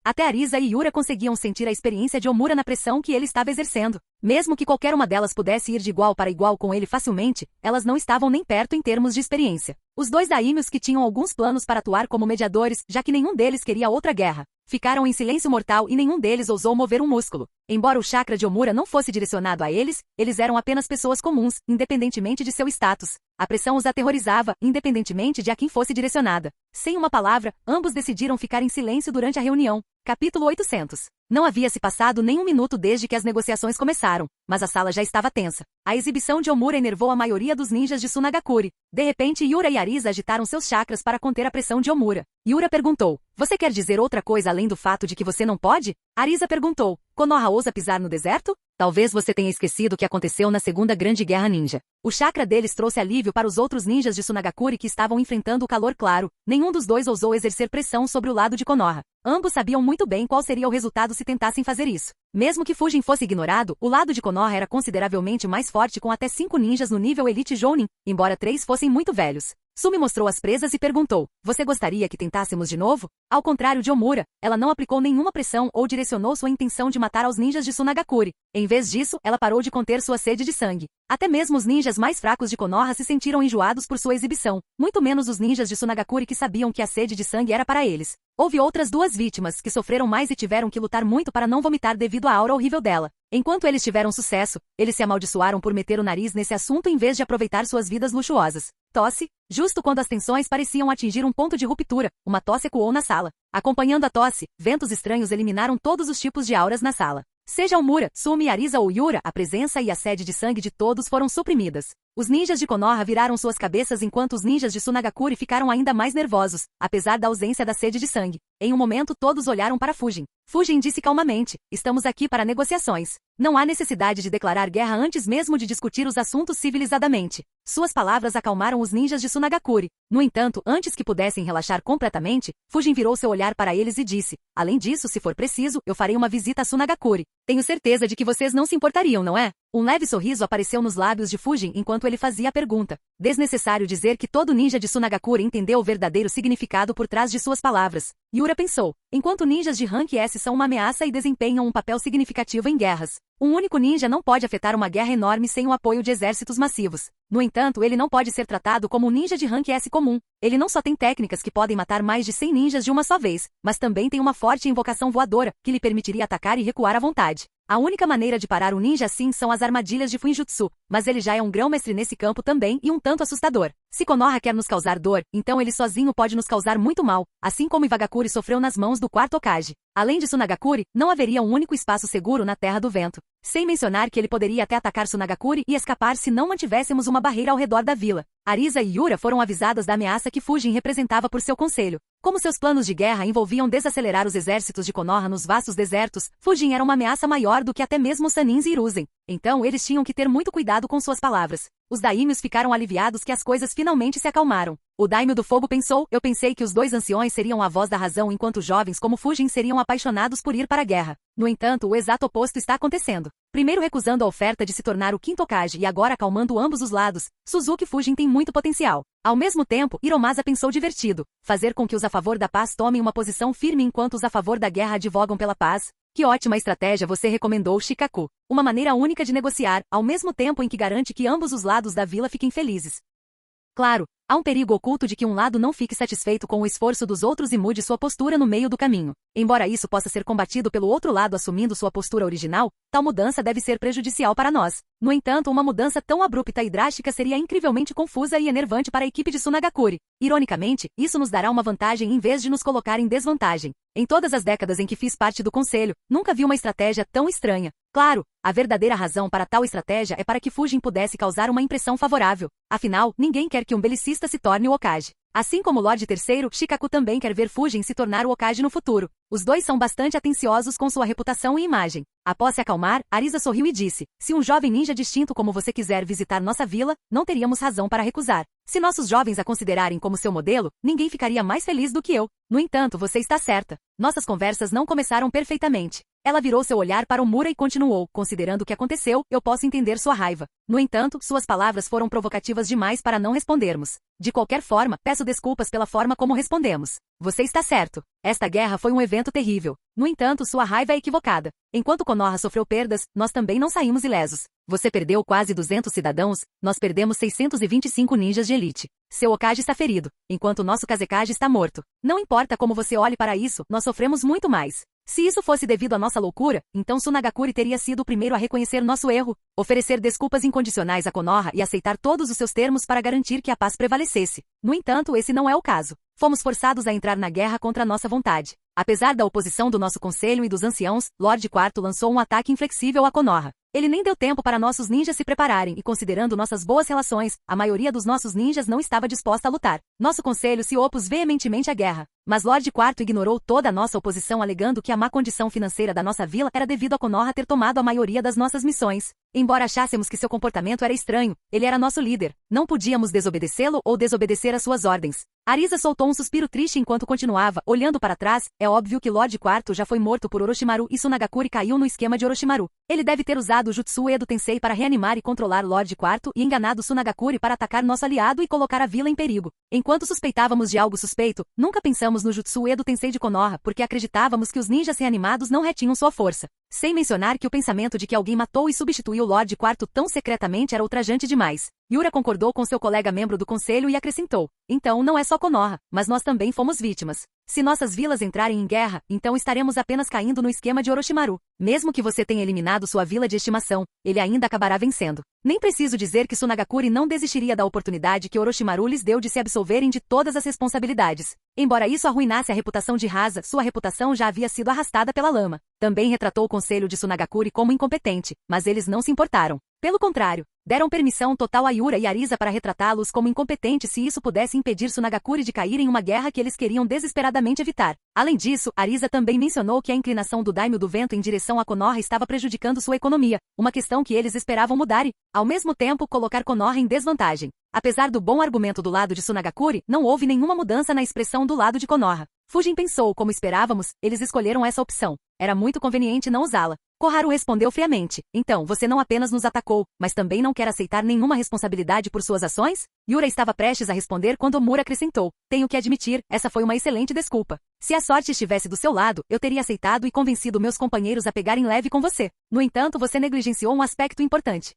Até Arisa e Yura conseguiam sentir a experiência de Omura na pressão que ele estava exercendo. Mesmo que qualquer uma delas pudesse ir de igual para igual com ele facilmente, elas não estavam nem perto em termos de experiência. Os dois daimyos que tinham alguns planos para atuar como mediadores, já que nenhum deles queria outra guerra, ficaram em silêncio mortal e nenhum deles ousou mover um músculo. Embora o chakra de Omura não fosse direcionado a eles, eles eram apenas pessoas comuns, independentemente de seu status. A pressão os aterrorizava, independentemente de a quem fosse direcionada. Sem uma palavra, ambos decidiram ficar em silêncio durante a reunião. Capítulo 800. Não havia se passado nem um minuto desde que as negociações começaram, mas a sala já estava tensa. A exibição de Omura enervou a maioria dos ninjas de Sunagakure. De repente, Yura e Arisa agitaram seus chakras para conter a pressão de Omura. Yura perguntou: você quer dizer outra coisa além do fato de que você não pode? Arisa perguntou: Konoha ousa pisar no deserto? Talvez você tenha esquecido o que aconteceu na Segunda Grande Guerra Ninja. O chakra deles trouxe alívio para os outros ninjas de Sunagakure que estavam enfrentando o calor claro. Nenhum dos dois ousou exercer pressão sobre o lado de Konoha. Ambos sabiam muito bem qual seria o resultado se tentassem fazer isso. Mesmo que Fujin fosse ignorado, o lado de Konoha era consideravelmente mais forte com até 5 ninjas no nível Elite Jounin, embora 3 fossem muito velhos. Sumi mostrou as presas e perguntou: você gostaria que tentássemos de novo? Ao contrário de Omura, ela não aplicou nenhuma pressão ou direcionou sua intenção de matar aos ninjas de Sunagakure. Em vez disso, ela parou de conter sua sede de sangue. Até mesmo os ninjas mais fracos de Konoha se sentiram enjoados por sua exibição, muito menos os ninjas de Sunagakure que sabiam que a sede de sangue era para eles. Houve outras 2 vítimas que sofreram mais e tiveram que lutar muito para não vomitar devido à aura horrível dela. Enquanto eles tiveram sucesso, eles se amaldiçoaram por meter o nariz nesse assunto em vez de aproveitar suas vidas luxuosas. Tosse. Justo quando as tensões pareciam atingir um ponto de ruptura, uma tosse ecoou na sala. Acompanhando a tosse, ventos estranhos eliminaram todos os tipos de auras na sala. Seja Omura, Sumi, Arisa ou Yura, a presença e a sede de sangue de todos foram suprimidas. Os ninjas de Konoha viraram suas cabeças enquanto os ninjas de Sunagakure ficaram ainda mais nervosos, apesar da ausência da sede de sangue. Em um momento todos olharam para Fujin. Fujin disse calmamente: estamos aqui para negociações. Não há necessidade de declarar guerra antes mesmo de discutir os assuntos civilizadamente. Suas palavras acalmaram os ninjas de Sunagakure. No entanto, antes que pudessem relaxar completamente, Fujin virou seu olhar para eles e disse: além disso, se for preciso, eu farei uma visita a Sunagakure. Tenho certeza de que vocês não se importariam, não é? Um leve sorriso apareceu nos lábios de Fujin enquanto ele fazia a pergunta. Desnecessário dizer que todo ninja de Sunagakure entendeu o verdadeiro significado por trás de suas palavras. Yura pensou: enquanto ninjas de Rank S são uma ameaça e desempenham um papel significativo em guerras, um único ninja não pode afetar uma guerra enorme sem o apoio de exércitos massivos. No entanto, ele não pode ser tratado como um ninja de Rank S comum. Ele não só tem técnicas que podem matar mais de 100 ninjas de uma só vez, mas também tem uma forte invocação voadora, que lhe permitiria atacar e recuar à vontade. A única maneira de parar um ninja assim são as armadilhas de Fuinjutsu, mas ele já é um grão-mestre nesse campo também e um tanto assustador. Se Konoha quer nos causar dor, então ele sozinho pode nos causar muito mal, assim como Iwagakure sofreu nas mãos do quarto Okage. Além de Sunagakure, não haveria um único espaço seguro na Terra do Vento. Sem mencionar que ele poderia até atacar Sunagakure e escapar se não mantivéssemos uma barreira ao redor da vila. Arisa e Yura foram avisadas da ameaça que Fujin representava por seu conselho. Como seus planos de guerra envolviam desacelerar os exércitos de Konoha nos vastos desertos, Fujin era uma ameaça maior do que até mesmo Sanins e Hiruzen. Então eles tinham que ter muito cuidado com suas palavras. Os daimyos ficaram aliviados que as coisas finalmente se acalmaram. O daimyo do fogo pensou: eu pensei que os 2 anciões seriam a voz da razão enquanto jovens como Fujin seriam apaixonados por ir para a guerra. No entanto, o exato oposto está acontecendo. Primeiro recusando a oferta de se tornar o quinto Okage e agora acalmando ambos os lados, Suzuki Fujin tem muito potencial. Ao mesmo tempo, Hiromasa pensou divertido. Fazer com que os a favor da paz tomem uma posição firme enquanto os a favor da guerra advogam pela paz. Que ótima estratégia você recomendou, Shikaku. Uma maneira única de negociar, ao mesmo tempo em que garante que ambos os lados da vila fiquem felizes. Claro, há um perigo oculto de que um lado não fique satisfeito com o esforço dos outros e mude sua postura no meio do caminho. Embora isso possa ser combatido pelo outro lado assumindo sua postura original, tal mudança deve ser prejudicial para nós. No entanto, uma mudança tão abrupta e drástica seria incrivelmente confusa e enervante para a equipe de Sunagakure. Ironicamente, isso nos dará uma vantagem em vez de nos colocar em desvantagem. Em todas as décadas em que fiz parte do conselho, nunca vi uma estratégia tão estranha. Claro, a verdadeira razão para tal estratégia é para que Fujin pudesse causar uma impressão favorável. Afinal, ninguém quer que um belicista se torne o Hokage. Assim como o Lorde Terceiro, Shikaku também quer ver Fujin se tornar o Hokage no futuro. Os dois são bastante atenciosos com sua reputação e imagem. Após se acalmar, Arisa sorriu e disse, se um jovem ninja distinto como você quiser visitar nossa vila, não teríamos razão para recusar. Se nossos jovens a considerarem como seu modelo, ninguém ficaria mais feliz do que eu. No entanto, você está certa. Nossas conversas não começaram perfeitamente. Ela virou seu olhar para Omura e continuou, considerando o que aconteceu, eu posso entender sua raiva. No entanto, suas palavras foram provocativas demais para não respondermos. De qualquer forma, peço desculpas pela forma como respondemos. Você está certo. Esta guerra foi um evento terrível. No entanto, sua raiva é equivocada. Enquanto Konoha sofreu perdas, nós também não saímos ilesos. Você perdeu quase 200 cidadãos, nós perdemos 625 ninjas de elite. Seu Hokage está ferido, enquanto nosso Kazekage está morto. Não importa como você olhe para isso, nós sofremos muito mais. Se isso fosse devido à nossa loucura, então Sunagakure teria sido o primeiro a reconhecer nosso erro, oferecer desculpas incondicionais a Konoha e aceitar todos os seus termos para garantir que a paz prevalecesse. No entanto, esse não é o caso. Fomos forçados a entrar na guerra contra nossa vontade. Apesar da oposição do nosso conselho e dos anciãos, Lorde Quarto lançou um ataque inflexível a Konoha. Ele nem deu tempo para nossos ninjas se prepararem e considerando nossas boas relações, a maioria dos nossos ninjas não estava disposta a lutar. Nosso conselho se opôs veementemente à guerra. Mas Lorde Quarto ignorou toda a nossa oposição alegando que a má condição financeira da nossa vila era devido a Konoha ter tomado a maioria das nossas missões. Embora achássemos que seu comportamento era estranho, ele era nosso líder. Não podíamos desobedecê-lo ou desobedecer às suas ordens. Arisa soltou um suspiro triste enquanto continuava, olhando para trás, é óbvio que Lorde Quarto já foi morto por Orochimaru e Sunagakure caiu no esquema de Orochimaru. Ele deve ter usado o Jutsu Edo Tensei para reanimar e controlar Lorde Quarto e enganado Sunagakure para atacar nosso aliado e colocar a vila em perigo. Enquanto suspeitávamos de algo suspeito, nunca pensamos no Jutsu Edo Tensei de Konoha porque acreditávamos que os ninjas reanimados não retinham sua força. Sem mencionar que o pensamento de que alguém matou e substituiu Lorde Quarto tão secretamente era ultrajante demais. Yura concordou com seu colega membro do conselho e acrescentou, então não é só Konoha, mas nós também fomos vítimas. Se nossas vilas entrarem em guerra, então estaremos apenas caindo no esquema de Orochimaru. Mesmo que você tenha eliminado sua vila de estimação, ele ainda acabará vencendo. Nem preciso dizer que Sunagakure não desistiria da oportunidade que Orochimaru lhes deu de se absolverem de todas as responsabilidades. Embora isso arruinasse a reputação de Rasa, sua reputação já havia sido arrastada pela lama. Também retratou o conselho de Sunagakure como incompetente, mas eles não se importaram. Pelo contrário, deram permissão total a Yura e Arisa para retratá-los como incompetentes se isso pudesse impedir Sunagakure de cair em uma guerra que eles queriam desesperadamente evitar. Além disso, Arisa também mencionou que a inclinação do Daimyo do Vento em direção a Konoha estava prejudicando sua economia, uma questão que eles esperavam mudar e, ao mesmo tempo, colocar Konoha em desvantagem. Apesar do bom argumento do lado de Sunagakure, não houve nenhuma mudança na expressão do lado de Konoha. Fujin pensou como esperávamos, eles escolheram essa opção. Era muito conveniente não usá-la. Koharu respondeu friamente, então você não apenas nos atacou, mas também não quer aceitar nenhuma responsabilidade por suas ações? Yura estava prestes a responder quando Omura acrescentou, tenho que admitir, essa foi uma excelente desculpa. Se a sorte estivesse do seu lado, eu teria aceitado e convencido meus companheiros a pegarem leve com você. No entanto, você negligenciou um aspecto importante.